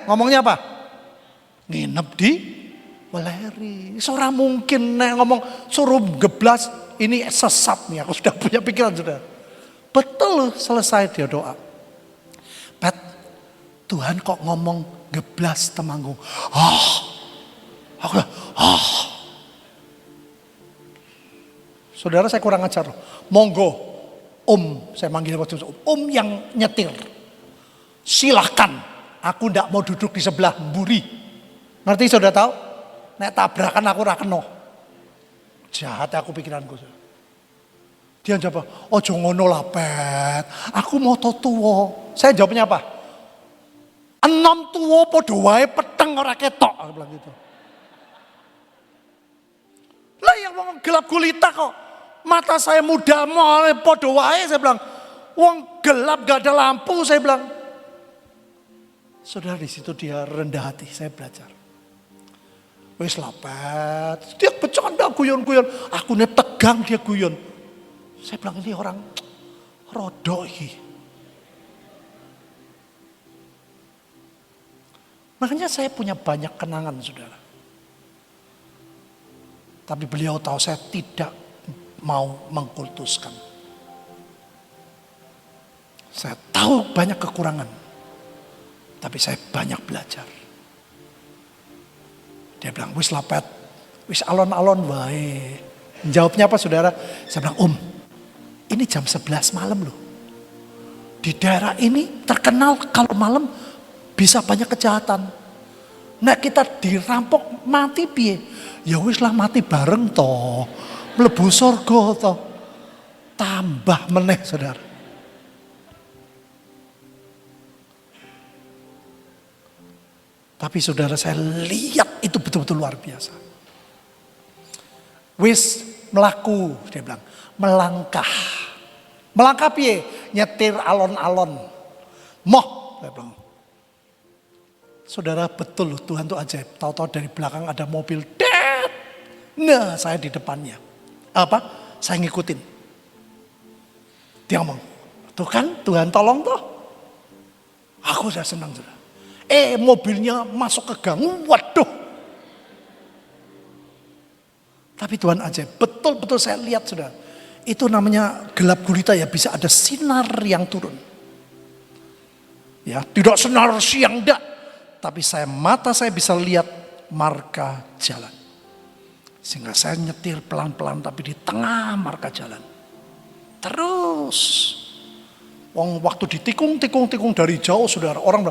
S1: Ngomongnya apa? Nginep di Weleri. Seorang mungkin ngomong suruh geblas, ini sesat nih. Aku sudah punya pikiran sudah. Betul selesai dia doa. Pet, Tuhan kok ngomong geblas Temanggung. Aku udah, Saudara saya kurang ajar. Monggo, saya manggil Om yang nyetir. Silahkan, aku ndak mau duduk di sebelah mburi. Ngerti saudara tahu? Nek tabrakan aku ora kena. Jahat aku pikiranku. Dia jawab, ojo ngono lah Pet. Aku mau tuwa. Saya jawabnya apa? Enom tuwa padha wae peteng ora ketok. Aku bilang gitu. Lah yang ngomong gelap gulita kok. Mata saya muda mau padha wae saya bilang. Wong gelap gak ada lampu saya bilang. Saudara di situ dia rendah hati, saya belajar. Wis lapet, dia bercanda guyon-guyon. Aku nih tegang dia guyon. Saya bilang ini orang rodok iki. Makanya saya punya banyak kenangan saudara. Tapi beliau tahu saya tidak mau mengkultuskan. Saya tahu banyak kekurangan. Tapi saya banyak belajar. Dia bilang, wis lapet, wis alon-alon wae. Jawabnya apa saudara? Saya bilang, ini jam 11 malam loh. Di daerah ini terkenal kalau malam bisa banyak kejahatan. Nah kita dirampok mati piye? Ya wis lah mati bareng toh. Mlebu surga toh. Tambah meneh saudara. Tapi saudara saya lihat itu betul-betul luar biasa. Wis melaku, dia bilang. Melangkah. Melangkah piye? Nyetir alon-alon. Moh, dia bilang. Saudara betul Tuhan tuh ajaib. Tahu-tahu dari belakang ada mobil. Det. Nah saya di depannya. Apa? Saya ngikutin. Dia ngomong. Tuh kan Tuhan tolong toh. Aku sudah senang saudara. Mobilnya masuk ke gang, waduh. Tapi Tuhan ajaib, betul-betul saya lihat sudah. Itu namanya gelap gulita ya, bisa ada sinar yang turun. Ya, tidak sinar siang enggak. Tapi mata saya bisa lihat marka jalan. Sehingga saya nyetir pelan-pelan tapi di tengah marka jalan. Terus. Waktu ditikung dari jauh saudara. Orang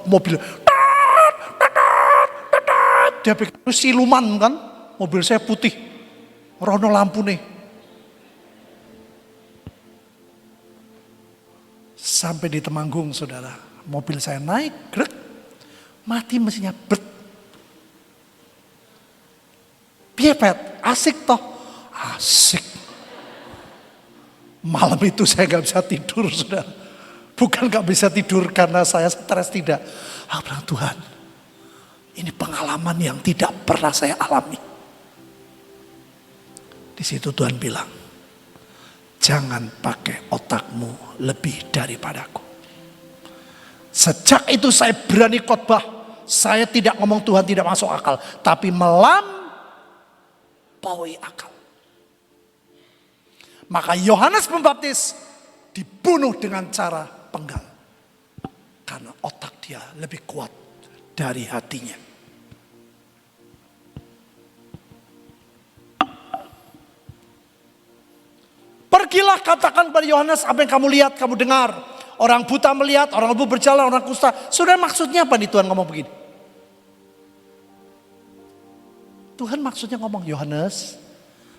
S1: mobil. Dia pikir siluman kan. Mobil saya putih. Rono lampu nih. Sampai di Temanggung saudara. Mobil saya naik. Grek, mati mesinnya. Piye Pet? Asik toh? Asik. Malam itu saya gak bisa tidur saudara. Bukan gak bisa tidur karena saya stres, tidak. Aku bilang Tuhan, ini pengalaman yang tidak pernah saya alami. Di situ Tuhan bilang, jangan pakai otakmu lebih daripadaku. Sejak itu saya berani khotbah. Saya tidak ngomong Tuhan tidak masuk akal. Tapi melampaui akal. Maka Yohanes Pembaptis dibunuh dengan cara penggal. Karena otak dia lebih kuat dari hatinya. Pergilah katakan kepada Yohanes apa yang kamu lihat, kamu dengar. Orang buta melihat, orang lumpuh berjalan, orang kusta. Saudara, maksudnya apa nih Tuhan ngomong begini? Tuhan maksudnya ngomong, Yohanes,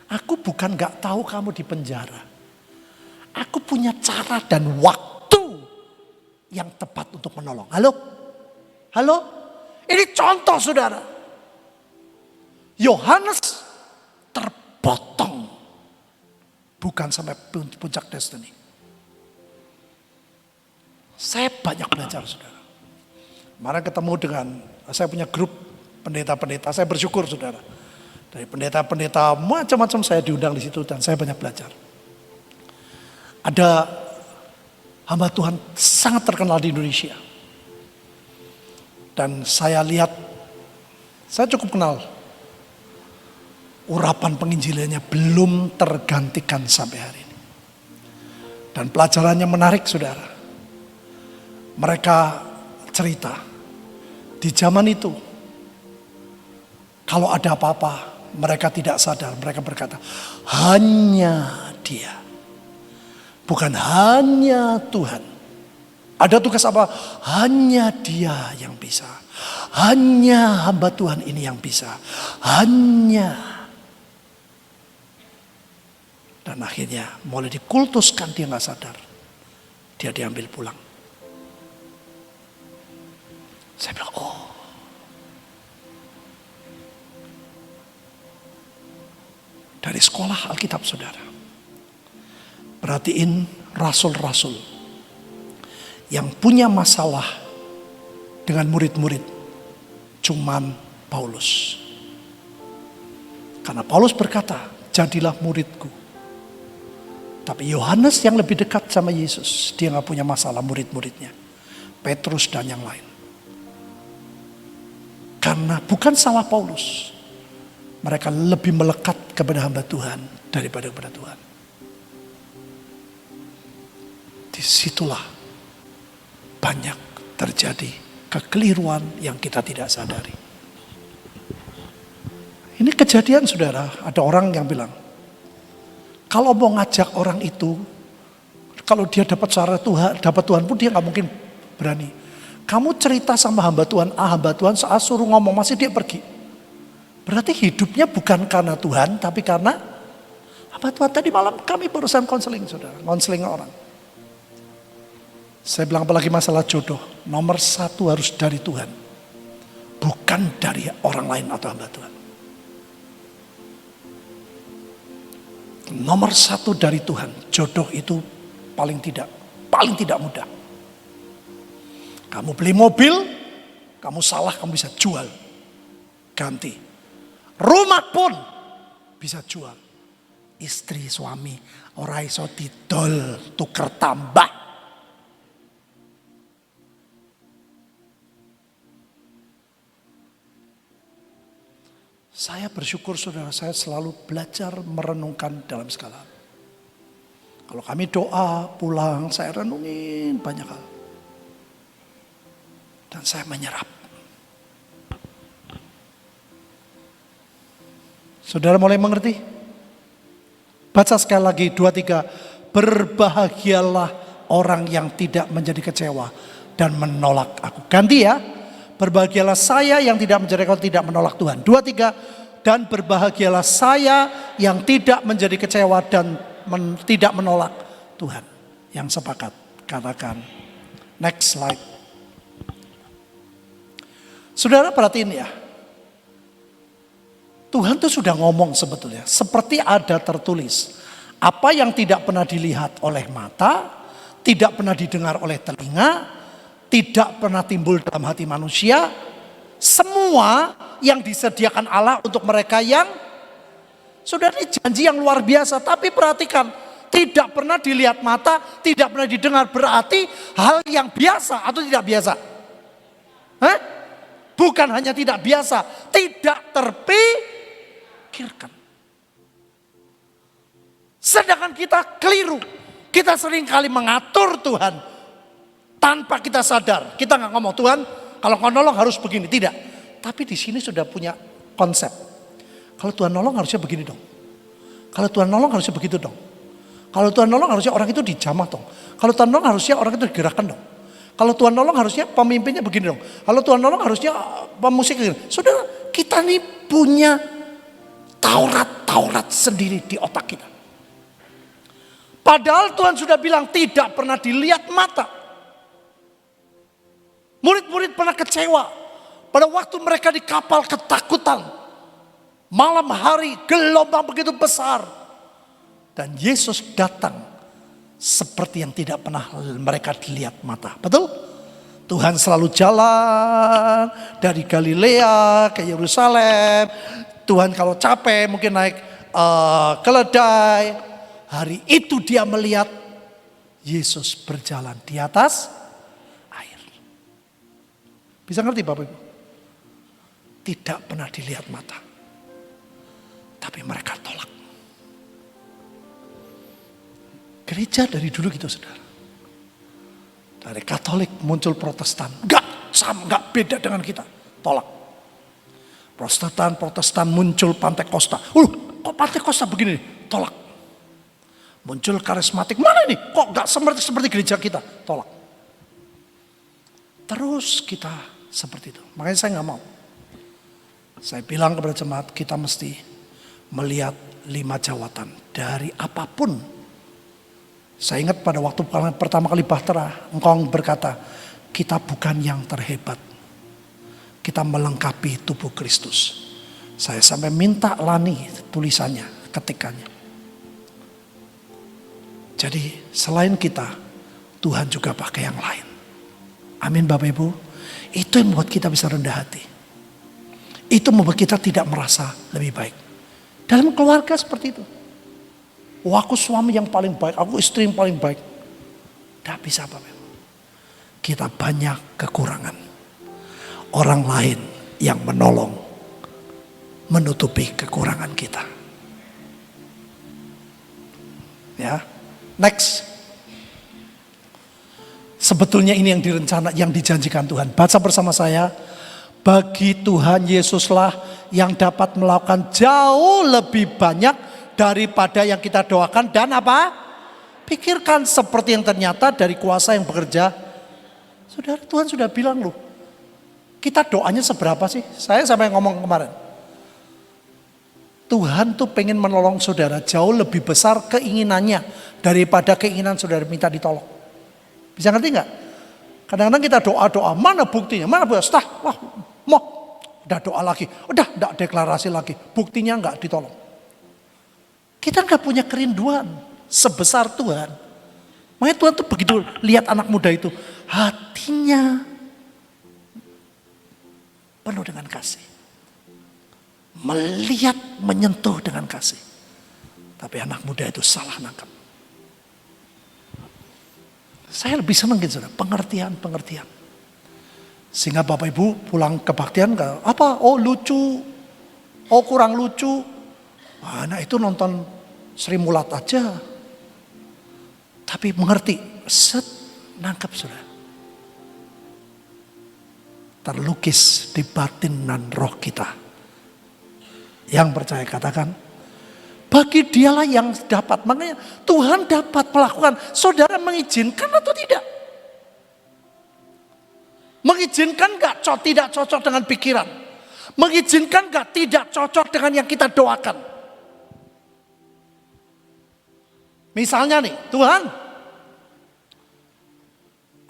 S1: aku bukan gak tahu kamu di penjara. Aku punya cara dan waktu yang tepat untuk menolong. Halo? Halo? Ini contoh saudara. Yohanes terpotong. Bukan sampai puncak destiny. Saya banyak belajar saudara. Kemarin ketemu dengan, saya punya grup pendeta-pendeta, saya bersyukur saudara. Dari pendeta-pendeta macam-macam saya diundang di situ dan saya banyak belajar. Ada hamba Tuhan sangat terkenal di Indonesia. Dan saya lihat, saya cukup kenal. Urapan penginjilannya belum tergantikan sampai hari ini. Dan pelajarannya menarik saudara. Mereka cerita, di zaman itu, kalau ada apa-apa, mereka tidak sadar. Mereka berkata, hanya Dia. Bukan hanya Tuhan. Ada tugas apa? Hanya Dia yang bisa. Hanya hamba Tuhan ini yang bisa. Hanya. Dan akhirnya mulai dikultuskan, dia gak sadar. Dia diambil pulang. Saya bilang, oh. Dari sekolah Alkitab saudara. Perhatiin rasul-rasul yang punya masalah dengan murid-murid cuman Paulus. Karena Paulus berkata, jadilah muridku. Tapi Yohanes yang lebih dekat sama Yesus, dia gak punya masalah murid-muridnya. Petrus dan yang lain. Karena bukan salah Paulus. Mereka lebih melekat kepada hamba Tuhan daripada kepada Tuhan. Disitulah banyak terjadi kekeliruan yang kita tidak sadari. Ini kejadian saudara, ada orang yang bilang, kalau mau ngajak orang itu, kalau dia dapat suara Tuhan, dapat Tuhan pun dia gak mungkin berani. Kamu cerita sama hamba Tuhan A, hamba Tuhan saat suruh ngomong masih dia pergi. Berarti hidupnya bukan karena Tuhan, tapi karena hamba Tuhan. Tadi malam kami barusan konseling saudara, konseling orang. Saya bilang apalagi masalah jodoh, nomor satu harus dari Tuhan. Bukan dari orang lain atau hamba Tuhan. Nomor satu dari Tuhan, jodoh itu paling tidak mudah. Kamu beli mobil, kamu salah, kamu bisa jual, ganti. Rumah pun bisa jual. Istri, suami, ora iso didol, tuker tambah. Saya bersyukur saudara, saya selalu belajar merenungkan dalam skala. Kalau kami doa pulang, saya renungin banyak hal. Dan saya menyerap. Saudara mulai mengerti? Baca sekali lagi 2-3. Berbahagialah orang yang tidak menjadi kecewa dan menolak aku. Ganti ya. Berbahagialah saya yang tidak menjadi kecewa, tidak menolak Tuhan. 2-3. Dan berbahagialah saya yang tidak menjadi kecewa dan tidak menolak Tuhan. Yang sepakat. Katakan. Next slide. Saudara perhatiin ya. Tuhan tuh sudah ngomong sebetulnya. Seperti ada tertulis. Apa yang tidak pernah dilihat oleh mata. Tidak pernah didengar oleh telinga. Tidak pernah timbul dalam hati manusia. Semua yang disediakan Allah untuk mereka yang. Saudara, ini janji yang luar biasa. Tapi perhatikan. Tidak pernah dilihat mata. Tidak pernah didengar. Berarti hal yang biasa atau tidak biasa. Hah? Bukan hanya tidak biasa, tidak terpikirkan. Sedangkan kita keliru. Kita sering kali mengatur Tuhan tanpa kita sadar. Kita nggak ngomong, Tuhan kalau kau nolong harus begini. Tidak. Tapi di sini sudah punya konsep. Kalau Tuhan nolong harusnya begini dong. Kalau Tuhan nolong harusnya begitu dong. Kalau Tuhan nolong harusnya orang itu dijamah dong. Kalau Tuhan nolong harusnya orang itu digerakkan dong. Kalau Tuhan nolong harusnya pemimpinnya begini dong. Kalau Tuhan nolong harusnya pemusik begini. Saudara, kita nih punya Taurat sendiri di otak kita. Padahal Tuhan sudah bilang tidak pernah dilihat mata. Murid-murid pernah kecewa. Pada waktu mereka di kapal ketakutan. Malam hari gelombang begitu besar. Dan Yesus datang seperti yang tidak pernah mereka dilihat mata. Betul? Tuhan selalu jalan dari Galilea ke Yerusalem. Tuhan kalau capek mungkin naik keledai. Hari itu dia melihat Yesus berjalan di atas air. Bisa ngerti Bapak Ibu? Tidak pernah dilihat mata. Tapi mereka tolak. Gereja dari dulu gitu saudara. Dari Katolik muncul Protestan. Enggak beda dengan kita. Tolak. Protestan muncul Pantekosta. Kok Pantekosta begini? Tolak. Muncul karismatik. Mana ini? Kok enggak seperti gereja kita? Tolak. Terus kita seperti itu. Makanya saya enggak mau. Saya bilang kepada jemaat, kita mesti melihat 5 jawatan. Dari apapun. Saya ingat pada waktu pertama kali Bahtera, engkau berkata, kita bukan yang terhebat. Kita melengkapi tubuh Kristus. Saya sampai minta Lani tulisannya, ketikannya. Jadi selain kita, Tuhan juga pakai yang lain. Amin Bapak Ibu. Itu yang membuat kita bisa rendah hati. Itu membuat kita tidak merasa lebih baik. Dalam keluarga seperti itu. Aku suami yang paling baik, aku istri yang paling baik. Tidak bisa Bapak Ibu. Kita banyak kekurangan. Orang lain yang menolong, menutupi kekurangan kita. Ya, next. Sebetulnya ini yang direncana, yang dijanjikan Tuhan. Baca bersama saya. Bagi Tuhan Yesuslah yang dapat melakukan jauh lebih banyak daripada yang kita doakan dan apa? Pikirkan, seperti yang ternyata dari kuasa yang bekerja. Saudara, Tuhan sudah bilang loh. Kita doanya seberapa sih? Saya sampai ngomong kemarin. Tuhan tuh pengen menolong saudara jauh lebih besar keinginannya daripada keinginan saudara minta ditolong. Bisa ngerti nggak? Kadang-kadang kita doa-doa, mana buktinya? Mana buktinya? Udah doa lagi, udah enggak deklarasi lagi, buktinya enggak ditolong. Kita enggak punya kerinduan sebesar Tuhan. Makanya Tuhan tuh begitu lihat anak muda itu, hatinya penuh dengan kasih. Melihat, menyentuh dengan kasih. Tapi anak muda itu salah nangkap. Saya lebih senang gitu, pengertian. Sehingga Bapak Ibu pulang kebaktian, apa? Oh lucu, oh kurang lucu. Nah itu nonton Sri Mulat aja. Tapi mengerti, nangkep sudah. Terlukis di batinan roh kita. Yang percaya katakan, bagi dialah yang dapat. Makanya Tuhan dapat melakukan. Saudara mengizinkan atau tidak? Mengizinkan gak tidak cocok dengan pikiran? Mengizinkan gak tidak cocok dengan yang kita doakan? Misalnya nih, Tuhan,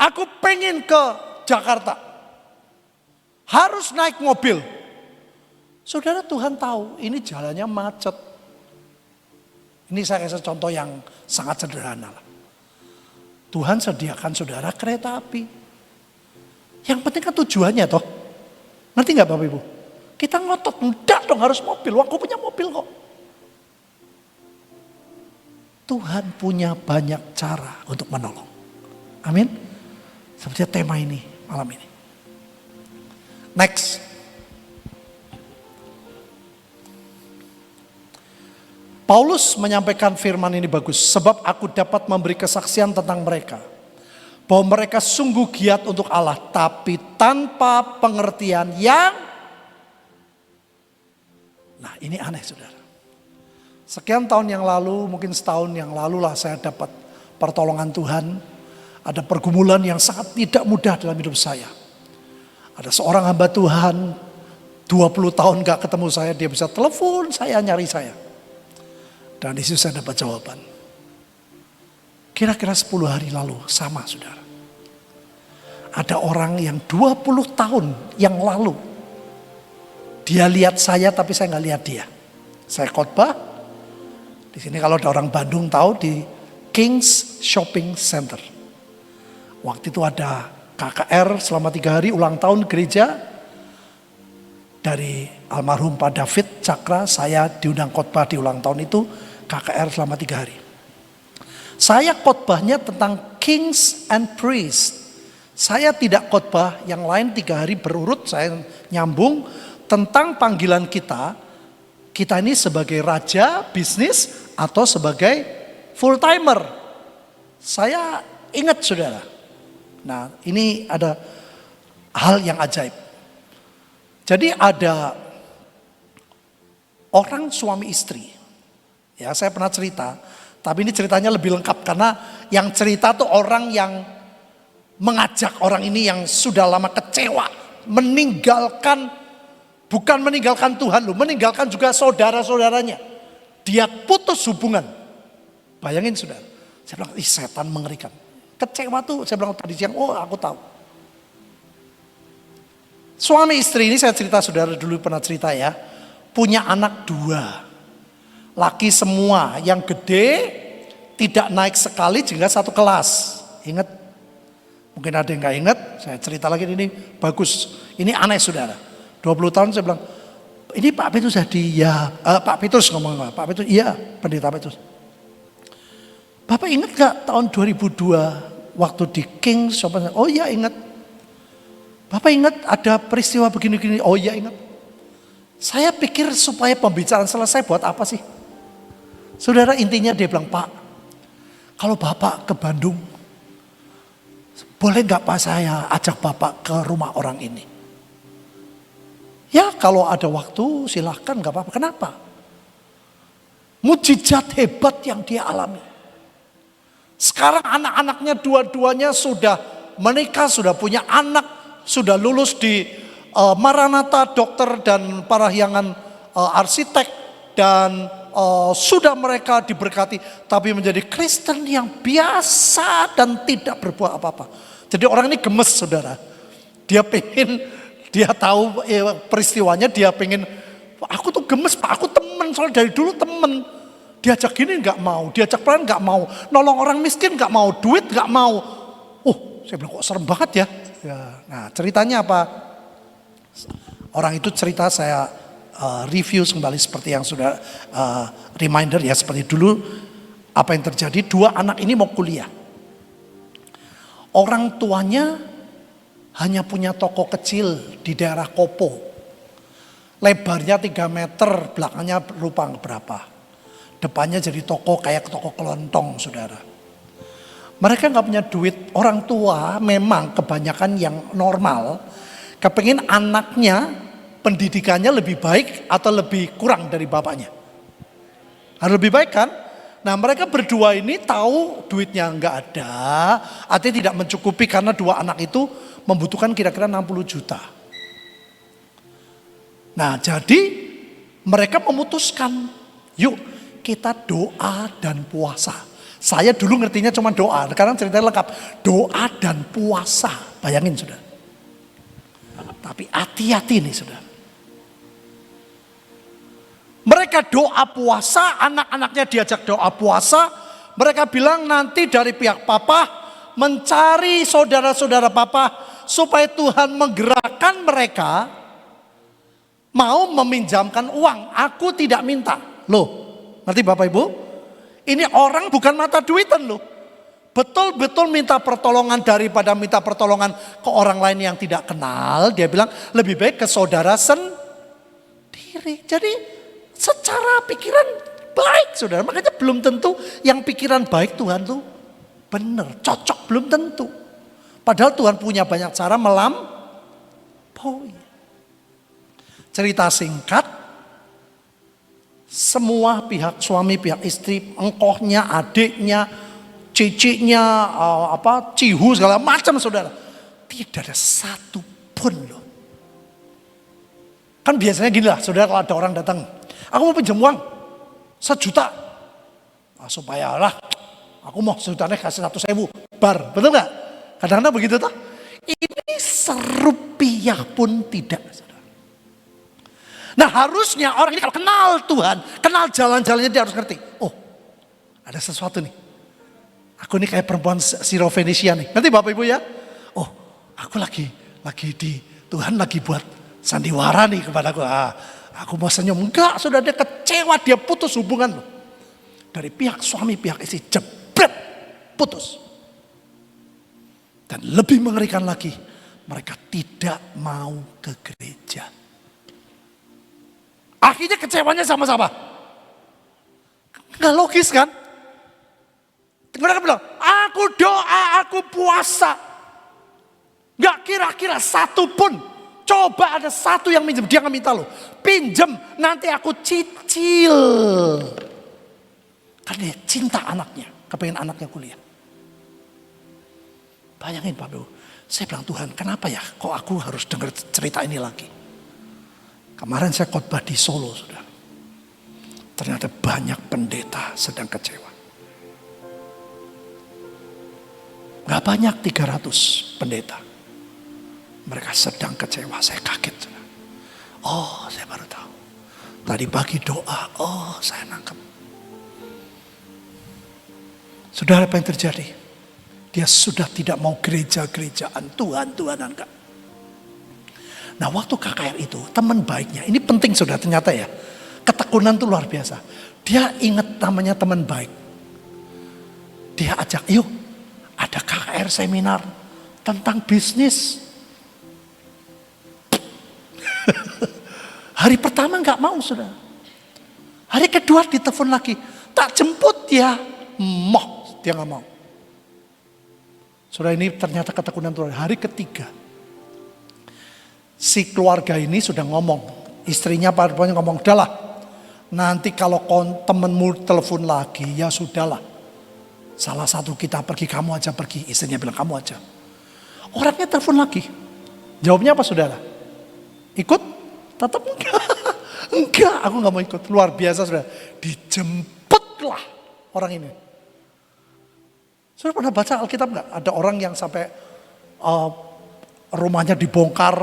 S1: aku pengen ke Jakarta. Harus naik mobil. Saudara, Tuhan tahu ini jalannya macet. Ini saya kasih contoh yang sangat sederhana. Tuhan sediakan saudara kereta api. Yang penting kan tujuannya toh. Ngerti gak Bapak Ibu? Kita ngotot, enggak dong harus mobil. Aku punya mobil kok. Tuhan punya banyak cara untuk menolong. Amin. Seperti tema ini malam ini. Next. Paulus menyampaikan firman ini bagus. Sebab aku dapat memberi kesaksian tentang mereka. Bahwa mereka sungguh giat untuk Allah. Tapi tanpa pengertian yang... Nah ini aneh saudara. Sekian tahun yang lalu, mungkin setahun yang lalu lah saya dapat pertolongan Tuhan. Ada pergumulan yang sangat tidak mudah dalam hidup saya. Ada seorang hamba Tuhan, 20 tahun gak ketemu saya, dia bisa telepon saya, nyari saya. Dan di situ saya dapat jawaban. Kira-kira 10 hari lalu, sama saudara. Ada orang yang 20 tahun yang lalu, dia lihat saya tapi saya gak lihat dia. Saya khotbah. Di sini kalau ada orang Bandung tahu di Kings Shopping Center. Waktu itu ada KKR selama 3 hari ulang tahun gereja. Dari almarhum Pak David Cakra, saya diundang khotbah di ulang tahun itu KKR selama 3 hari. Saya khotbahnya tentang Kings and Priests. Saya tidak khotbah yang lain 3 hari berurut, saya nyambung tentang panggilan kita. Kita ini sebagai raja bisnis atau sebagai full timer. Saya ingat saudara. Nah ini ada hal yang ajaib. Jadi ada orang suami istri. Ya saya pernah cerita. Tapi ini ceritanya lebih lengkap. Karena yang cerita tuh orang yang mengajak orang ini yang sudah lama kecewa. Meninggalkan. Bukan meninggalkan Tuhan loh, meninggalkan juga saudara-saudaranya. Dia putus hubungan. Bayangin saudara. Saya bilang, ih setan mengerikan. Kecewa tuh, saya bilang tadi siang, oh aku tahu. Suami istri ini saya cerita saudara dulu pernah cerita ya. Punya anak 2. Laki semua, yang gede tidak naik sekali jika satu kelas. Ingat? Mungkin ada yang gak ingat, saya cerita lagi ini bagus. Ini aneh saudara. 20 tahun saya bilang, ini Pak Petrus jadi ya, Pak Petrus ngomong, Pak Petrus, iya pendeta Petrus. Bapak ingat gak tahun 2002 waktu di King Shopping? Oh iya ingat. Bapak ingat ada peristiwa begini-begini? Oh iya ingat. Saya pikir supaya pembicaraan selesai buat apa sih? Saudara intinya dia bilang, Pak, kalau Bapak ke Bandung, boleh gak Pak saya ajak Bapak ke rumah orang ini? Ya kalau ada waktu silahkan gak apa-apa. Kenapa? Mujizat hebat yang dia alami. Sekarang anak-anaknya dua-duanya sudah menikah, sudah punya anak, sudah lulus di Maranatha, dokter dan parahyangan arsitek. Dan sudah mereka diberkati. Tapi menjadi Kristen yang biasa dan tidak berbuat apa-apa. Jadi orang ini gemes saudara. Dia pengen... Dia tahu peristiwanya, dia pengen, aku tuh gemes Pak, aku temen, soalnya dari dulu temen. Diajak gini gak mau, diajak pelan gak mau, nolong orang miskin gak mau, duit gak mau. Saya bilang kok serem banget ya. Nah ceritanya apa? Orang itu cerita saya review kembali seperti yang sudah reminder ya. Seperti dulu apa yang terjadi, 2 anak ini mau kuliah. Orang tuanya hanya punya toko kecil di daerah Kopo. Lebarnya 3 meter, belakangnya lupa berapa. Depannya jadi toko kayak toko kelontong saudara. Mereka gak punya duit, orang tua memang kebanyakan yang normal. Kepengin anaknya pendidikannya lebih baik atau lebih kurang dari bapaknya. Harus lebih baik kan? Nah mereka berdua ini tahu duitnya gak ada. Artinya tidak mencukupi karena 2 anak itu membutuhkan kira-kira 60 juta. Nah jadi mereka memutuskan, yuk kita doa dan puasa. Saya dulu ngertinya cuma doa, sekarang ceritanya lengkap. Doa dan puasa, bayangin saudara. Tapi hati-hati nih saudara. Mereka doa puasa, anak-anaknya diajak doa puasa. Mereka bilang nanti dari pihak papa mencari saudara-saudara papa supaya Tuhan menggerakkan mereka mau meminjamkan uang. Aku tidak minta. Loh, ngerti Bapak Ibu? Ini orang bukan mata duitan loh. Betul-betul minta pertolongan daripada minta pertolongan ke orang lain yang tidak kenal. Dia bilang lebih baik ke saudara sendiri. Jadi secara pikiran baik saudara. Makanya belum tentu yang pikiran baik Tuhan tuh benar, cocok belum tentu. Padahal Tuhan punya banyak cara melampaui. Cerita singkat, Semua pihak suami, pihak istri, engkohnya, adiknya, ciciknya, cihu segala macam saudara. Tidak ada satu pun loh. Kan biasanya gini lah saudara, kalau ada orang datang, aku mau pinjam uang 1 juta. Nah, supaya lah, aku mau sejutanya kasih 100.000 bar, betul gak? Kadang-kadang begitu toh. Ini serupiah pun tidak. Nah harusnya orang ini kalau kenal Tuhan, kenal jalan-jalannya, dia harus ngerti. Oh, ada sesuatu nih. Aku ini kayak perempuan Sirofenisia nih. Nanti Bapak Ibu ya. Oh, aku lagi di Tuhan lagi buat sandiwara nih kepada aku. Aku mau senyum. Enggak, sudah dia kecewa, dia putus hubungan loh. Dari pihak suami, pihak istri, jebret, putus. Dan lebih mengerikan lagi, mereka tidak mau ke gereja. Akhirnya kecewanya sama-sama. Nggak logis kan? Mereka bilang, aku doa, aku puasa. Nggak kira-kira satu pun. Coba ada satu yang minjem, dia nggak minta loh. Pinjem, nanti aku cicil. Karena dia cinta anaknya, kepengen anaknya kuliah. Bayangin Pak Bu, saya bilang Tuhan kenapa ya kok aku harus dengar cerita ini lagi. Kemarin saya khotbah di Solo sudah. Ternyata banyak pendeta sedang kecewa. Gak banyak 300 pendeta. Mereka sedang kecewa, saya kaget. Sudah. Oh saya baru tahu. Tadi pagi doa, oh saya nangkep. Saudara apa yang terjadi? Dia sudah tidak mau gereja-gerejaan, Tuhan-Tuhanan enggak. Nah waktu KKR itu teman baiknya, ini penting sudah ternyata ya. Ketekunan itu luar biasa. Dia ingat namanya teman baik. Dia ajak, yuk ada KKR seminar tentang bisnis. Hari pertama nggak mau sudah. Hari kedua ditelepon lagi, tak jemput dia, dia nggak mau. Saudara ini ternyata ketekunan Tuhan. Hari ketiga, si keluarga ini sudah ngomong, istrinya pokoknya ngomong, udahlah, nanti kalau temenmu telepon lagi, ya sudahlah. Salah satu kita pergi, kamu aja pergi. Istrinya bilang, kamu aja. Orangnya telepon lagi. Jawabnya apa saudara? Ikut? Tetap enggak. Enggak, aku gak mau ikut. Luar biasa saudara. Dijemputlah orang ini. Saudara pernah baca Alkitab gak? Ada orang yang sampai rumahnya dibongkar.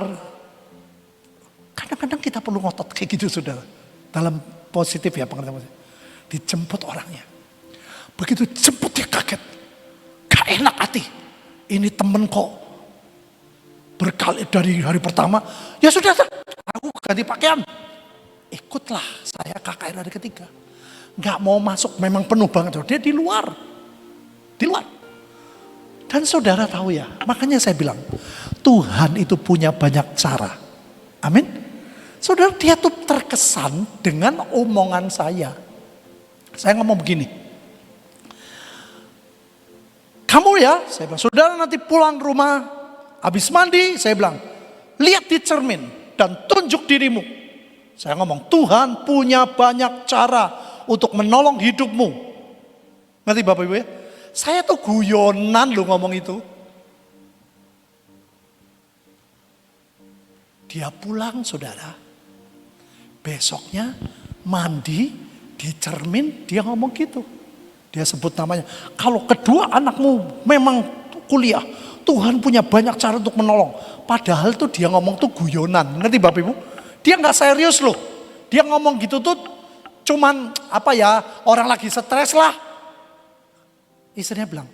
S1: Kadang-kadang kita perlu ngotot kayak gitu saudara. Dalam positif ya pengertian positif. Dijemput orangnya. Begitu jemput dia kaget. Gak enak hati. Ini temen kok berkali dari hari pertama. Ya sudah, aku ganti pakaian. Ikutlah saya KKR hari ketiga. Gak mau masuk, memang penuh banget. Dia di luar. Di luar. Dan saudara tahu ya, makanya saya bilang, Tuhan itu punya banyak cara. Amin. Saudara, dia tuh terkesan dengan omongan saya. Saya ngomong begini. Kamu ya, saya bilang, saudara nanti pulang rumah, habis mandi, saya bilang, lihat di cermin dan tunjuk dirimu. Saya ngomong, Tuhan punya banyak cara untuk menolong hidupmu. Ngerti Bapak Ibu ya? Saya tuh guyonan loh ngomong itu. Dia pulang saudara. Besoknya mandi di cermin dia ngomong gitu. Dia sebut namanya. Kalau kedua anakmu memang kuliah. Tuhan punya banyak cara untuk menolong. Padahal tuh dia ngomong tuh guyonan. Ngerti Bapak Ibu? Dia gak serius loh. Dia ngomong gitu tuh cuman apa ya. Orang lagi stres lah. Istrinya bilang,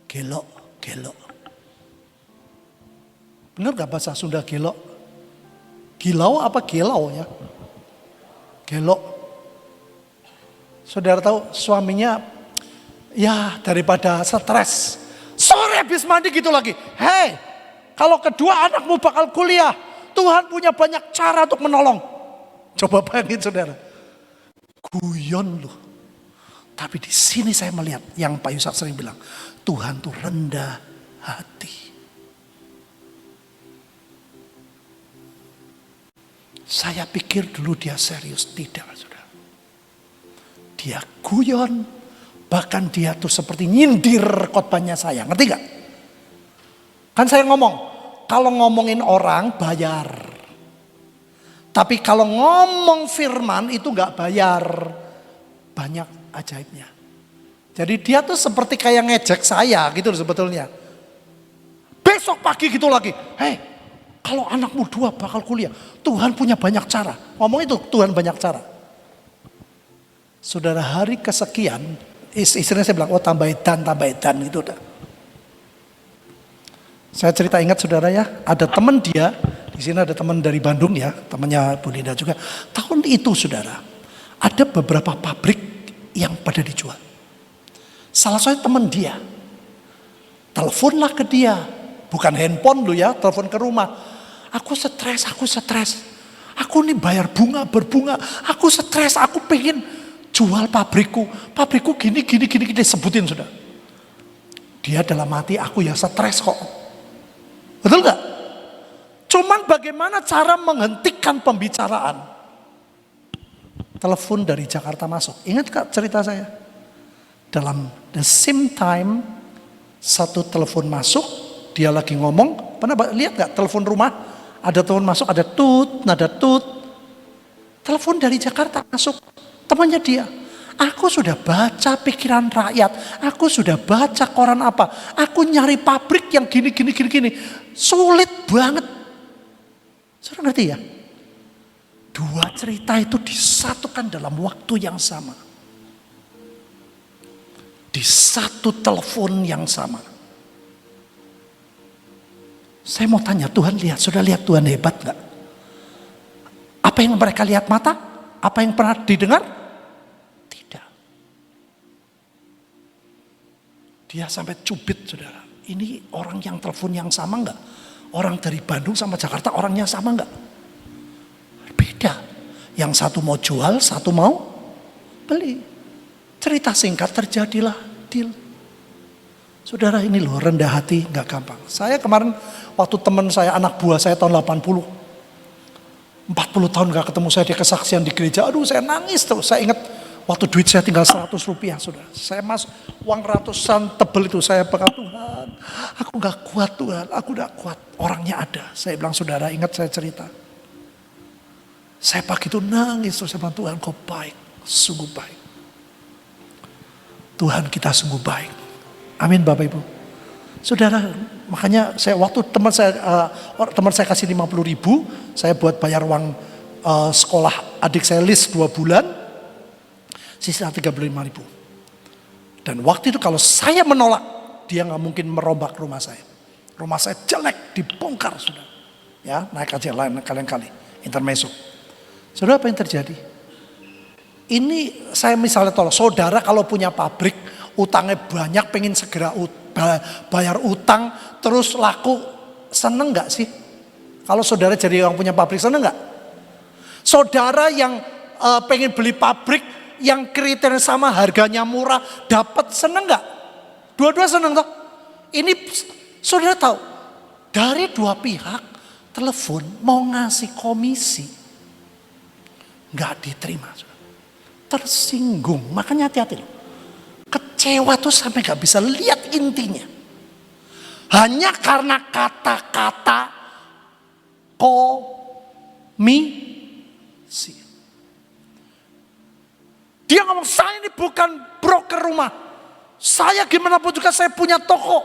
S1: gelok, gelok. Bener gak bahasa Sunda gelok? Gilau apa gelau ya? Gelok. Saudara tahu suaminya, ya daripada stres. Sore habis mandi gitu lagi. Hei, kalau kedua anakmu bakal kuliah. Tuhan punya banyak cara untuk menolong. Coba bayangin saudara. Guyon loh. Tapi di sini saya melihat yang Pak Yusak sering bilang, Tuhan tuh rendah hati. Saya pikir dulu dia serius, tidak saudara. dia guyon, bahkan dia tuh seperti nyindir khotbahnya saya, ngerti gak? Kan saya ngomong, kalau ngomongin orang bayar. Tapi kalau ngomong firman itu gak bayar. Banyak ajaibnya. Jadi dia tuh seperti kayak ngejek saya gitu loh sebetulnya. Besok pagi gitu lagi, hei kalau anakmu 2 bakal kuliah, Tuhan punya banyak cara. Ngomong itu Tuhan banyak cara. Saudara, hari kesekian, istrinya saya bilang, oh tambah edan gitu udah. Saya cerita ingat saudara ya, ada teman dia, di sini ada teman dari Bandung ya, temannya Bu Linda juga. Tahun itu saudara, ada beberapa pabrik yang pada dijual. Salah satu teman dia, teleponlah ke dia, bukan handphone lu ya, telepon ke rumah. Aku stres. Aku nih bayar berbunga. Aku stres, aku pengen jual pabrikku gini, sebutin sudah. Dia dalam hati, aku ya stres kok. Betul gak? Cuman bagaimana cara menghentikan pembicaraan? Telepon dari Jakarta masuk. Ingat gak cerita saya? Dalam the same time, satu telepon masuk, dia lagi ngomong. Pernah lihat gak telepon rumah? Ada telepon masuk, ada tut, nada tut. Telepon dari Jakarta masuk. Temannya dia. Aku sudah baca pikiran rakyat. Aku sudah baca koran apa. Aku nyari pabrik yang gini. Sulit banget. Saudara ngerti ya? 2 cerita itu disatukan dalam waktu yang sama. Di satu telepon yang sama. Saya mau tanya, Tuhan lihat, sudah lihat Tuhan hebat gak? Apa yang mereka lihat mata? Apa yang pernah didengar? Tidak. Dia sampai cubit saudara. Ini orang yang telepon yang sama gak? Orang dari Bandung sama Jakarta orangnya sama gak? Beda. Yang satu mau jual, satu mau beli. Cerita singkat terjadilah deal. Saudara, ini loh rendah hati gak gampang. Saya kemarin waktu teman saya, anak buah saya tahun 80. 40 tahun gak ketemu saya, dia kesaksian di gereja. Aduh saya nangis terus. Saya ingat waktu duit saya tinggal 100 rupiah saudara. Saya masuk uang ratusan tebel itu. Saya pegang, Tuhan aku gak kuat Tuhan. Aku gak kuat. Orangnya ada. Saya bilang saudara ingat saya cerita. Saya pagi itu nangis terus saya bilang Tuhan kau baik. Sungguh baik. Tuhan kita sungguh baik. Amin Bapak Ibu. Saudara, makanya saya waktu teman saya kasih 50.000, saya buat bayar uang sekolah adik saya list 2 bulan, sisa 35.000. Dan waktu itu kalau saya menolak, dia nggak mungkin merombak rumah saya. Rumah saya jelek, dibongkar sudah. Ya, naik aja lain kali, intermezzo. Saudara, apa yang terjadi? Ini saya misalnya tolong, saudara kalau punya pabrik, utangnya banyak, pengen segera bayar utang, terus laku, seneng gak sih? Kalau saudara jadi orang punya pabrik, seneng gak? Saudara yang pengen beli pabrik, yang kriteria sama, harganya murah, dapat, seneng gak? Dua-dua seneng toh? Ini saudara tahu, dari 2 pihak, telepon mau ngasih komisi, gak diterima. Tersinggung, makanya hati-hati loh. Kecewa tuh sampai gak bisa lihat intinya. Hanya karena kata-kata komisi. Dia ngomong, saya ini bukan broker rumah. Saya gimana pun juga saya punya toko.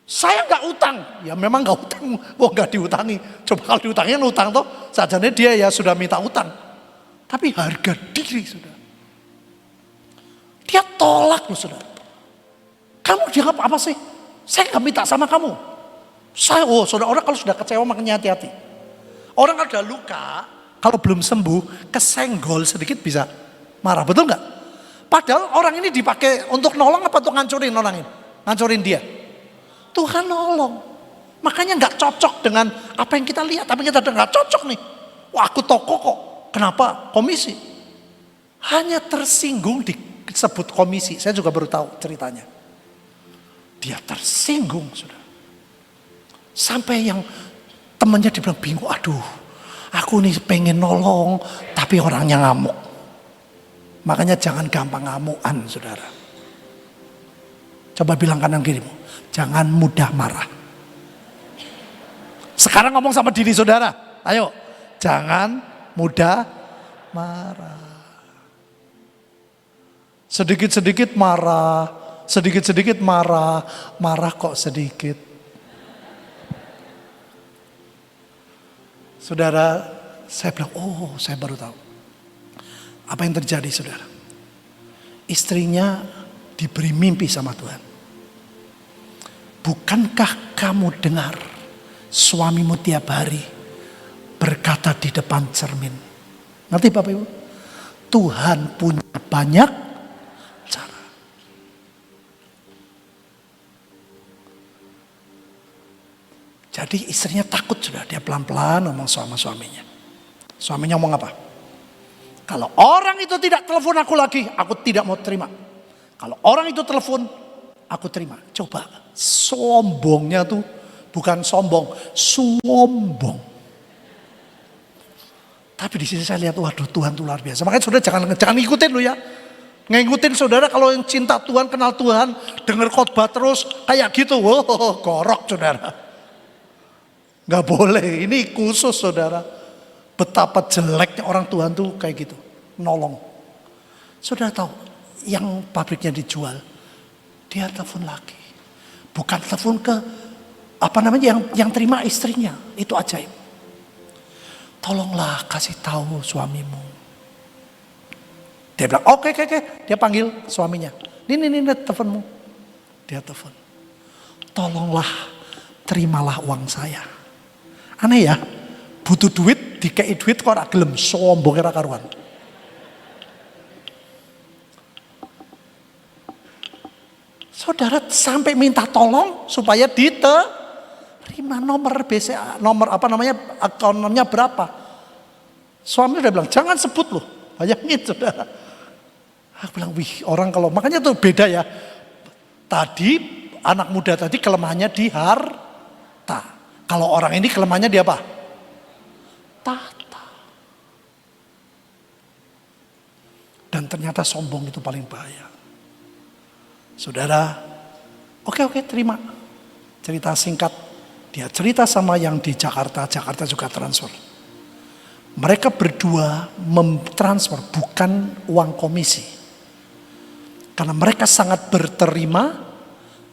S1: Saya gak utang. Ya memang gak utang. Oh gak diutangi. Coba kalau diutangi kan utang toh. Sajane dia ya sudah minta utang. Tapi harga diri sudah. Dia tolak loh saudara. Kamu dianggap apa sih? Saya gak minta sama kamu. Saudara, orang kalau sudah kecewa makanya hati-hati. Orang ada luka, kalau belum sembuh, kesenggol sedikit bisa marah, betul gak? Padahal orang ini dipakai untuk nolong apa untuk ngancurin orang ini? Ngancurin dia. Tuhan nolong. Makanya gak cocok dengan apa yang kita lihat. Tapi kita gak cocok nih. Wah aku toko kok. Kenapa? Komisi. Hanya tersinggung disebut komisi. Saya juga baru tahu ceritanya. Dia tersinggung sudah. Sampai yang temannya dibilang bingung. Aduh, aku nih pengen nolong, tapi orangnya ngamuk. Makanya jangan gampang ngamuan, saudara. Coba bilang kanan kirimu, jangan mudah marah. Sekarang ngomong sama diri saudara, ayo, jangan mudah marah. Sedikit-sedikit marah, sedikit-sedikit marah, marah kok sedikit. Saudara, saya bilang, oh saya baru tahu. Apa yang terjadi saudara? Istrinya diberi mimpi sama Tuhan. Bukankah kamu dengar suamimu tiap hari berkata di depan cermin? Ngerti Bapak Ibu? Tuhan punya banyak cara. Jadi istrinya takut sudah. Dia pelan-pelan ngomong sama suaminya. Suaminya ngomong apa? Kalau orang itu tidak telepon aku lagi, aku tidak mau terima. Kalau orang itu telepon, aku terima. Coba, sombongnya tuh bukan sombong, sombong. Tapi di sini saya lihat, waduh Tuhan tuh luar biasa. Makanya saudara jangan ngikutin lo ya. Ngikutin saudara kalau yang cinta Tuhan, kenal Tuhan, dengar khotbah terus kayak gitu. Wow, korok saudara. Gak boleh, ini khusus saudara. Betapa jeleknya orang Tuhan tuh kayak gitu, nolong. Saudara tahu, yang pabriknya dijual, dia telepon lagi. Bukan telepon ke, yang terima istrinya, itu ajaib. Tolonglah kasih tahu suamimu. Dia bilang, oke. Dia panggil suaminya. Ini teleponmu. Dia telepon. Tolonglah, terimalah uang saya. Aneh ya, butuh duit, dikei duit kok ora gelem, sombong ora karuan. Saudara sampai minta tolong supaya diterima nomor BCA, akunnya berapa. Suami udah bilang, jangan sebut loh. Bayangin saudara. Aku bilang, wih orang kalau, makanya tuh beda ya. Tadi anak muda tadi kelemahannya di harta. Kalau orang ini kelemahannya di apa? Tahta. Dan ternyata sombong itu paling bahaya. Saudara, oke terima. Cerita singkat, dia cerita sama yang di Jakarta juga transfer. Mereka berdua mentransfer bukan uang komisi. Karena mereka sangat berterima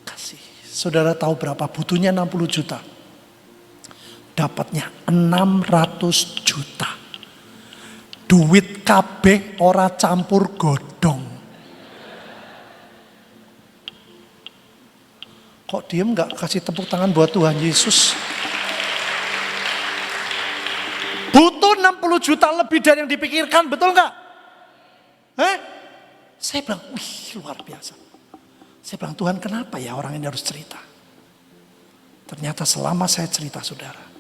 S1: kasih. Saudara tahu berapa butuhnya? 60 juta. Dapatnya 600 juta. Duit kabeh ora campur godong. Kok diem gak kasih tepuk tangan buat Tuhan Yesus? Butuh 60 juta lebih dari yang dipikirkan, betul gak? Saya bilang, wih luar biasa. Saya bilang, Tuhan kenapa ya orang ini harus cerita? Ternyata selama saya cerita saudara,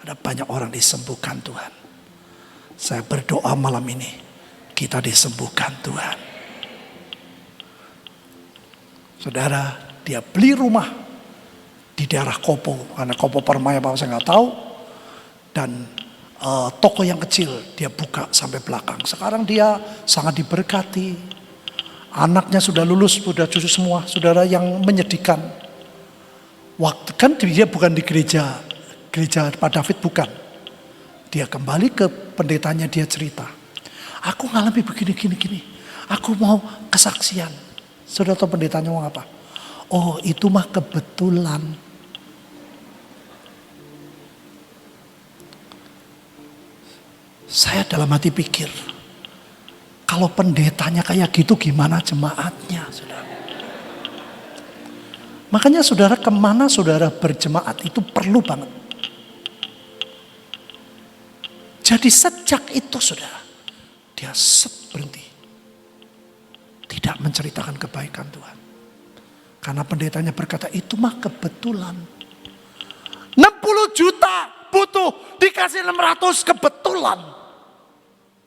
S1: ada banyak orang disembuhkan Tuhan. Saya berdoa malam ini, kita disembuhkan Tuhan. Saudara, dia beli rumah di daerah Kopo. Karena Kopo Permai apa saya nggak tahu. Dan toko yang kecil dia buka sampai belakang. Sekarang dia sangat diberkati. Anaknya sudah lulus, sudah cucu semua. Saudara, yang menyedihkan. Waktu kan dia bukan di gereja Pak David, bukan. Dia kembali ke pendetanya, dia cerita. Aku ngalami begini. Aku mau kesaksian. Saudara tahu pendetanya mau apa? Oh itu mah kebetulan. Saya dalam hati pikir, kalau pendetanya kayak gitu gimana jemaatnya saudara? Makanya saudara, kemana saudara berjemaat itu perlu banget. Jadi sejak itu saudara, dia berhenti. Tidak menceritakan kebaikan Tuhan. Karena pendetanya berkata, itu mah kebetulan. 60 juta butuh, dikasih 600 kebetulan.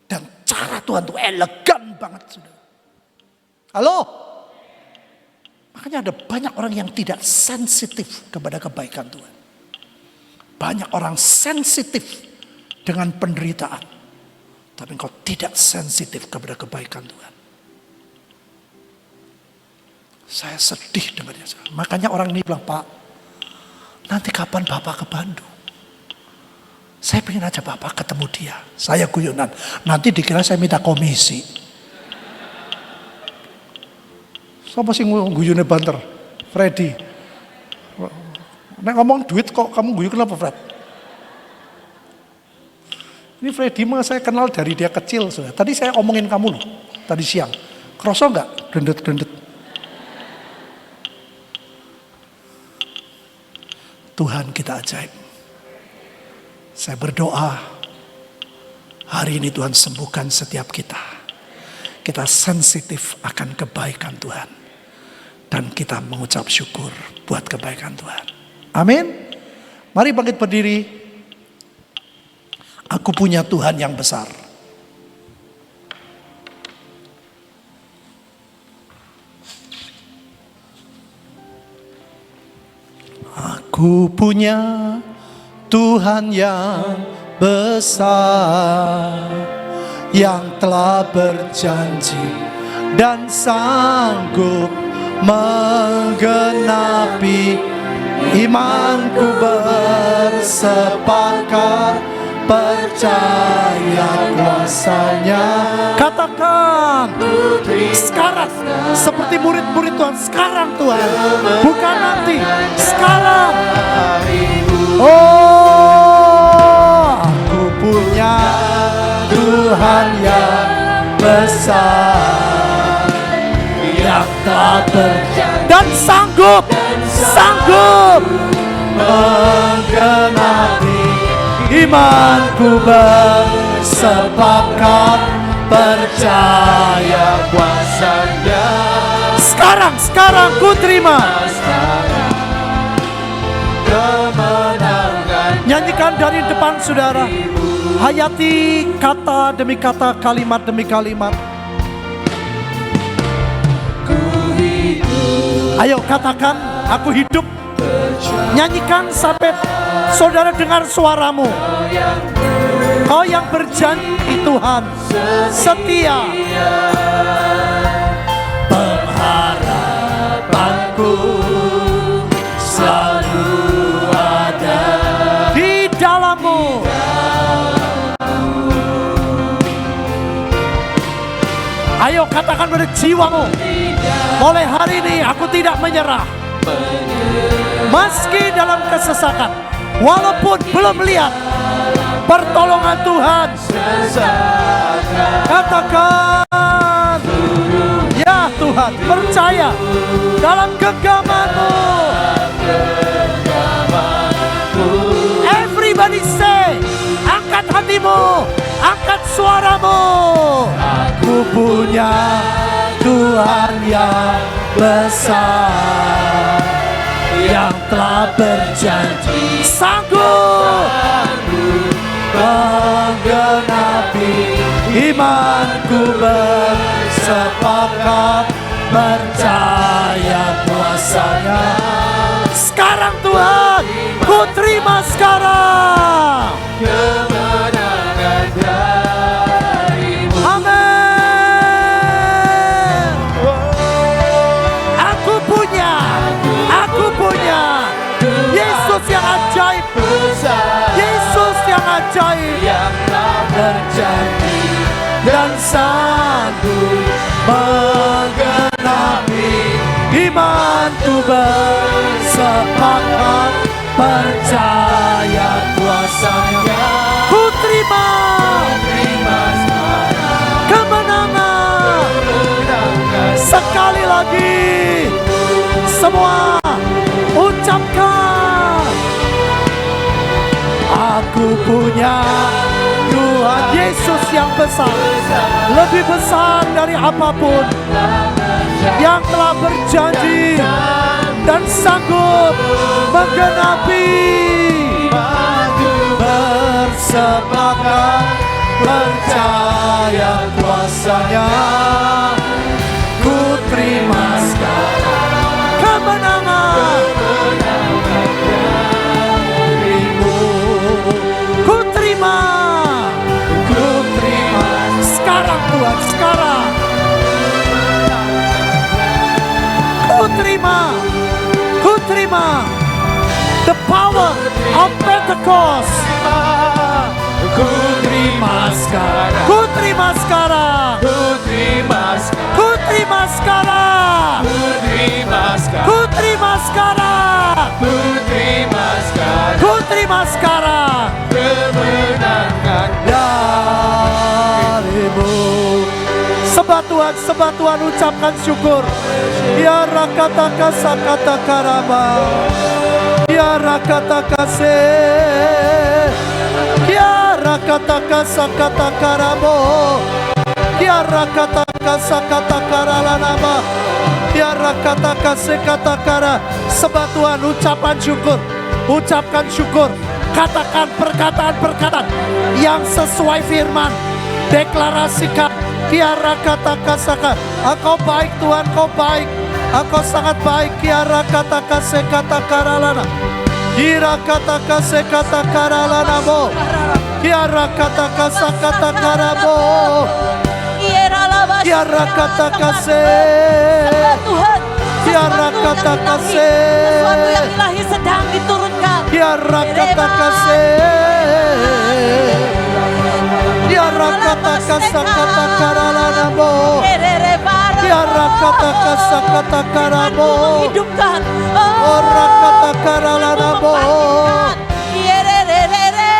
S1: Dan cara Tuhan tuh elegan banget saudara. Halo? Makanya ada banyak orang yang tidak sensitif kepada kebaikan Tuhan. Banyak orang sensitif dengan penderitaan. tapi engkau tidak sensitif kepada kebaikan Tuhan. Saya sedih dengarnya. Makanya orang ini bilang, Pak, nanti kapan Bapak ke Bandung? Saya pengen aja Bapak ketemu dia. Saya guyonan. Nanti dikira saya minta komisi. Siapa sih guyonnya banter? Freddy. Nek ngomong duit kok kamu guyu kenapa, Fred? Ini Freddy mah saya kenal dari dia kecil. Saudara. Tadi saya omongin kamu loh. Tadi siang. Kroso enggak? Dendet-dendet. Tuhan kita ajaib. Saya berdoa hari ini Tuhan sembuhkan setiap kita. Kita sensitif akan kebaikan Tuhan. Dan kita mengucap syukur buat kebaikan Tuhan. Amin. Mari bangkit berdiri. Aku punya Tuhan yang besar. Aku punya Tuhan yang besar, yang telah berjanji dan sanggup menggenapi. Imanku bersepakat percaya kuasanya. Katakan sekarang, seperti murid-murid Tuhan. Sekarang Tuhan, bukan nanti, sekarang. Oh, aku punya Tuhan yang besar, yang telah berjanji dan sanggup menggenapi. Imanku bersepakat percaya kuasanya. Sekarang ku terima kemenangan. Nyanyikan dari depan saudara. Hayati kata demi kata, kalimat demi kalimat. Ayo katakan, aku hidup. Nyanyikan sampai saudara dengar suaramu. Kau yang berjanji Tuhan setia. Pengharapanku selalu ada di dalammu. Ayo katakan pada jiwamu, mulai hari ini aku tidak menyerah. Meski dalam kesesakan, walaupun belum lihat pertolongan Tuhan, katakan, ya Tuhan, percaya dalam genggaman-Mu. Everybody say, angkat hatimu, angkat suaramu. Aku punya Tuhan yang besar, yang telah berjanji sanggup menggenapi. Imanku bersepakat percaya kuasanya. Sekarang Tuhan, ku terima sekarang kemenangan dari-Mu. Amin. Aku punya Yesus yang ajaib, Yesus yang ajaib, yang telah berjanji dan sanggup menggenapi. Imanku bersepakat percaya kuasanya. Ku terima kemenangan. Sekali lagi semua ucapkan, aku punya Tuhan Yesus yang besar, lebih besar dari apapun, yang telah berjanji dan sanggup menggenapi. Bersepakat percaya kuasanya. Ku terima sekarang kemenangan dari-Mu. Ku terima ku terima the power of Pentecost.
S2: Ku terima sekarang.
S1: Ku terima sekarang.
S2: Ku terima sekarang.
S1: Ku terima sekarang.
S2: Ku terima sekarang.
S1: Ku terima sekarang.
S2: Ku terima sekarang.
S1: Ku terima sekarang.
S2: Kemenangan
S1: darimu. Sembah Tuhan, ucapkan syukur. Ya rakataka sakata karama. Ya rakataka se. Ya rakataka sakata karamo. Ya rakataka sakata karalanama. Ya rakataka sekata kara. Sembah Tuhan, ucapan syukur. Ucapkan syukur. Katakan perkataan-perkataan yang sesuai firman. Deklarasikan. Kiara kata kasaka, Engkau baik Tuhan, Engkau baik, Engkau sangat baik. Kiara kata kasekata karalana, Kiara kata kasekata karalana mo, Kiara kata kasakata karamo, Kiara kata kase, Kiara kata kase,
S3: sesuatu yang ilahi sedang diturunkan.
S1: Kiara kata kase. Tiara kata kasa kata karalana mo. Tiara kata kasa kata karamo.
S3: Menghidupkan.
S1: Ora kata karalana mo.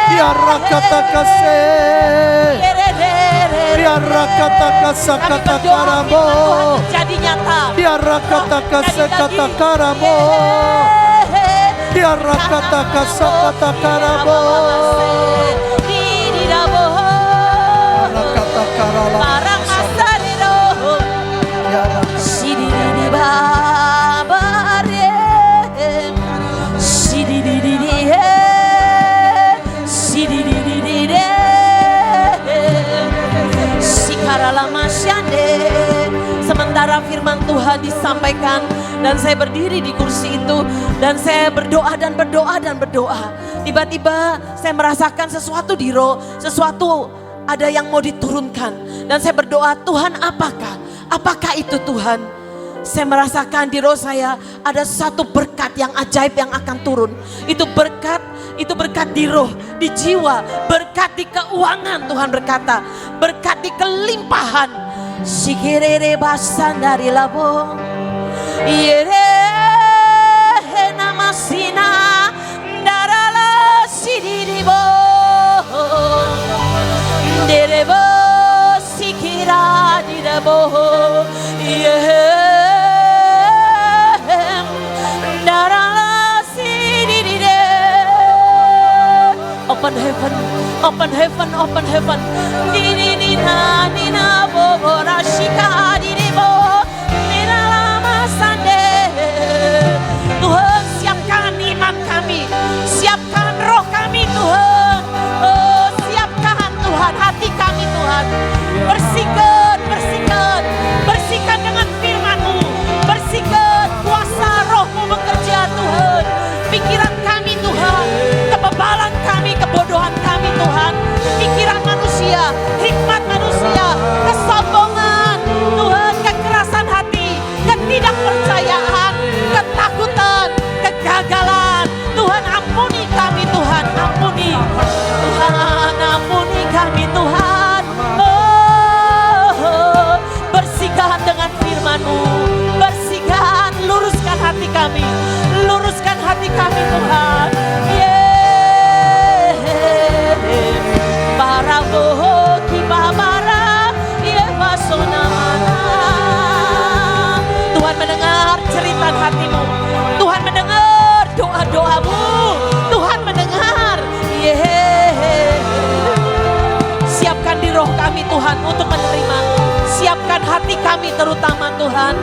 S1: Tiara kata kase. Tiara kata kasa kata karamo.
S3: Jadi nyata.
S1: Tiara kata kasa kata karamo. Tiara kata kasa kata karamo.
S3: Parang asariro Sididi babare Sididi Sididi Sikarala masyande. Sementara firman Tuhan disampaikan dan saya berdiri di kursi itu dan saya berdoa dan berdoa dan berdoa. Tiba-tiba saya merasakan sesuatu di roh, sesuatu ada yang mau diturunkan. Dan saya berdoa, Tuhan apakah itu Tuhan? Saya merasakan di roh saya ada satu berkat yang ajaib yang akan turun. Itu berkat di roh, di jiwa, berkat di keuangan. Tuhan berkata, berkat di kelimpahan. Sikirere basan dari labong. Yere namasina darala sidiribo. Derebo sikira direbo darala sidire. Open heaven, open heaven, open heaven. Nina nina bobo rashika direbo nina lama sande. Tuhan siapkan iman kami, siapkan roh kami Tuhan. Oh siapkan Tuhan hati kami Tuhan. Bersihkan, bersihkan, bersihkan dengan firman-Mu. Bersihkan kuasa roh-Mu bekerja Tuhan. Pikiran kami Tuhan, kebebalan kami, kebodohan kami Tuhan. Pikiran manusia, hikmat manusia, kesombongan Tuhan, kekerasan hati, ketidakpercayaan, ketakutan, kegagalan. Tuhan ampuni kami Tuhan, ampuni. Tuhan ampuni kami Tuhan. Oh, bersihkan dengan firman-Mu. Bersihkan, luruskan hati kami. Luruskan hati kami Tuhan. Para boho kibabara yevasona mana. Tuhan mendengar cerita hatimu. Tuhan mendengar doa-doamu. Tuhan mendengar. Siapkan di roh kami Tuhan untuk menerima. Siapkan hati kami terutama Tuhan.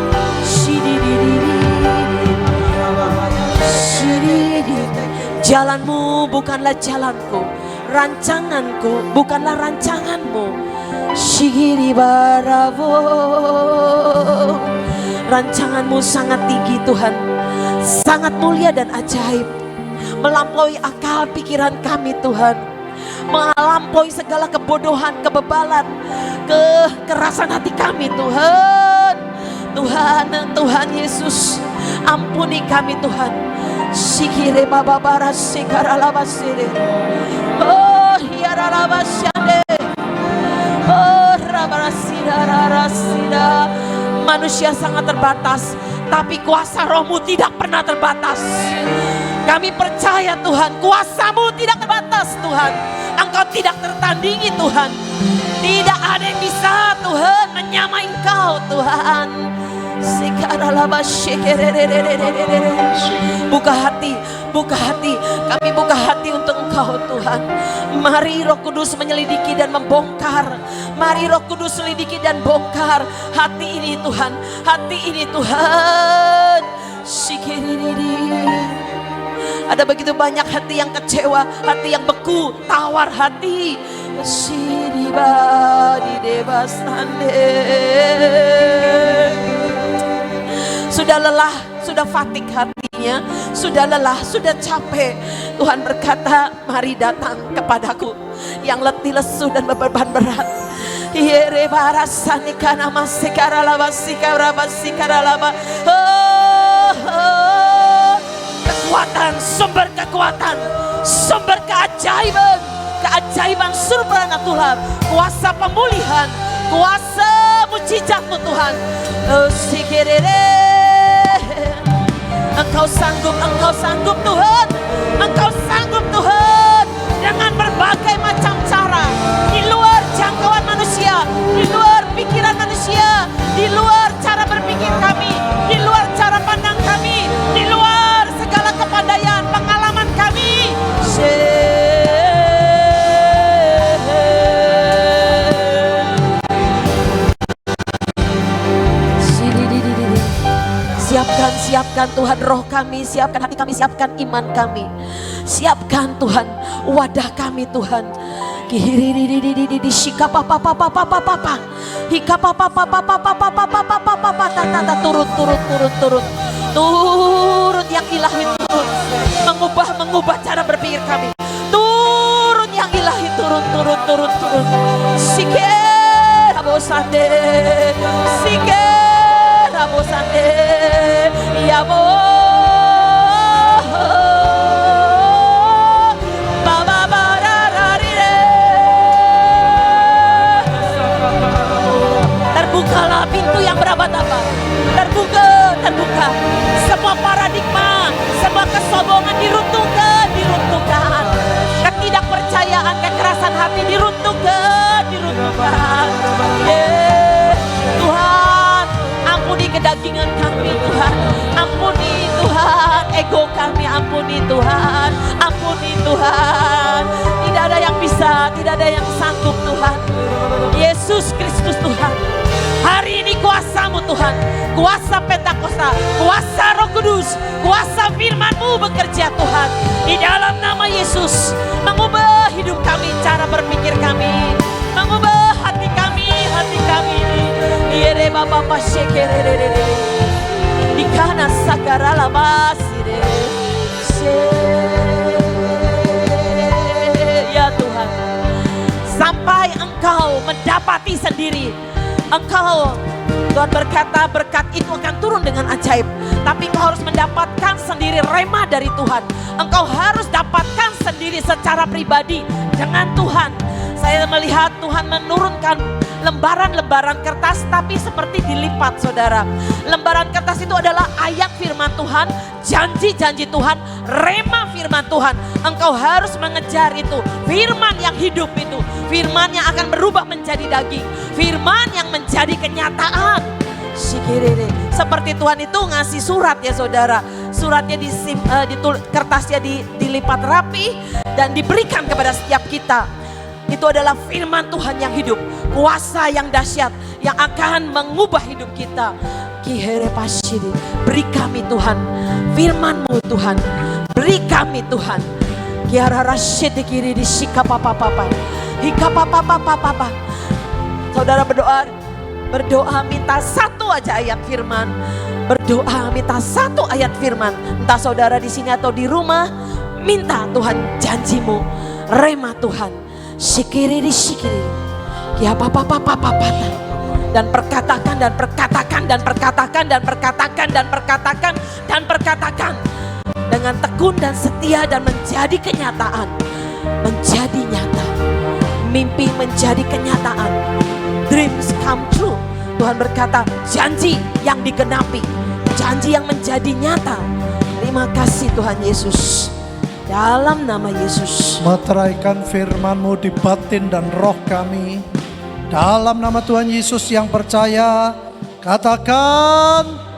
S3: Jalanmu bukanlah jalanku, rancanganku bukanlah rancanganmu. Shigiri baravo. Rancanganmu sangat tinggi Tuhan, sangat mulia dan ajaib, melampaui akal pikiran kami Tuhan, melampaui segala kebodohan, kebebalan, kekerasan hati kami Tuhan. Tuhan Yesus, ampuni kami Tuhan. Sikire bababara sikara labasire. Oh hiara labashande. Oh rabarasida rarasida. Manusia sangat terbatas, tapi kuasa Roh-Mu tidak pernah terbatas. Kami percaya Tuhan, kuasa-Mu tidak terbatas Tuhan. Engkau tidak tertandingi Tuhan. Tidak ada yang bisa Tuhan menyamai Engkau Tuhan. Buka hati, kami buka hati untuk Engkau Tuhan. Mari Roh Kudus menyelidiki dan membongkar. Mari Roh Kudus selidiki dan bongkar hati ini Tuhan, hati ini Tuhan. Ada begitu banyak hati yang kecewa, hati yang beku, tawar hati. Sudah lelah, sudah fatik hatinya, sudah lelah, sudah capek. Tuhan berkata, mari datang kepadaku yang letih lesu dan beban berat. Kekuatan, sumber kekuatan, sumber keajaiban, keajaiban supranatural, kuasa pemulihan, kuasa mujizat-Mu Tuhan. Engkau sanggup Tuhan, Engkau sanggup Tuhan, dengan berbagai macam cara, di luar jangkauan manusia, di luar pikiran manusia, di luar cara berpikir kami, di luar cara pandang kami, di luar segala kepandaian pengalaman kami. Siapkan Tuhan roh kami, siapkan hati kami, siapkan iman kami, siapkan Tuhan wadah kami Tuhan. Turun yang ilahi, turun mengubah cara berpikir kami. Turun yang ilahi, turun. Sikir abosande, sikir abosande, ya bo. Terbukalah pintu yang berabad-abad. Terbuka. Semua paradigma, semua kesombongan diruntuhkan. Ketidakpercayaan, kekerasan hati diruntuhkan. Tuhan, ampuni kedagingan kami Tuhan. Ampuni Tuhan, ego kami ampuni Tuhan. Tidak ada yang bisa, tidak ada yang sanggup Tuhan. Yesus Kristus Tuhan. Hari ini kuasa-Mu Tuhan, kuasa Pentakosta, kuasa Roh Kudus, kuasa firman-Mu bekerja Tuhan. Di dalam nama Yesus, mengubah hidup kami, cara berpikir kami, mengubah hati kami. Yere baba pashekerere, di kana sakara lamasire, ya Tuhan, sampai Engkau mendapati sendiri. Engkau, Tuhan berkata berkat itu akan turun dengan ajaib. Tapi engkau harus mendapatkan sendiri rema dari Tuhan. Engkau harus dapatkan sendiri secara pribadi dengan Tuhan. Saya melihat Tuhan menurunkan lembaran-lembaran kertas tapi seperti dilipat saudara. Lembaran kertas itu adalah ayat firman Tuhan, janji-janji Tuhan, rema firman Tuhan. Engkau harus mengejar itu, firman yang hidup itu, firman yang akan berubah menjadi daging, firman yang menjadi kenyataan. Seperti Tuhan itu ngasih surat ya saudara. Suratnya kertasnya dilipat rapi dan diberikan kepada setiap kita. Itu adalah firman Tuhan yang hidup, kuasa yang dahsyat yang akan mengubah hidup kita. Beri kami Tuhan firman-Mu Tuhan, beri kami Tuhan. Saudara berdoa minta satu aja ayat firman. Berdoa minta satu ayat firman. Entah saudara di sini atau di rumah, minta Tuhan janji-Mu, rema Tuhan. Sikiri. Ya papa. dan perkatakan dan perkatakan dan perkatakan dan perkatakan dan perkatakan dan perkatakan dengan tekun dan setia dan menjadi kenyataan, menjadi nyata. Mimpi menjadi kenyataan. Dreams come true. Tuhan berkata, janji yang digenapi, janji yang menjadi nyata. Terima kasih Tuhan Yesus. Dalam nama Yesus.
S1: Meteraikan firman-Mu di batin dan roh kami. Dalam nama Tuhan Yesus yang percaya, katakan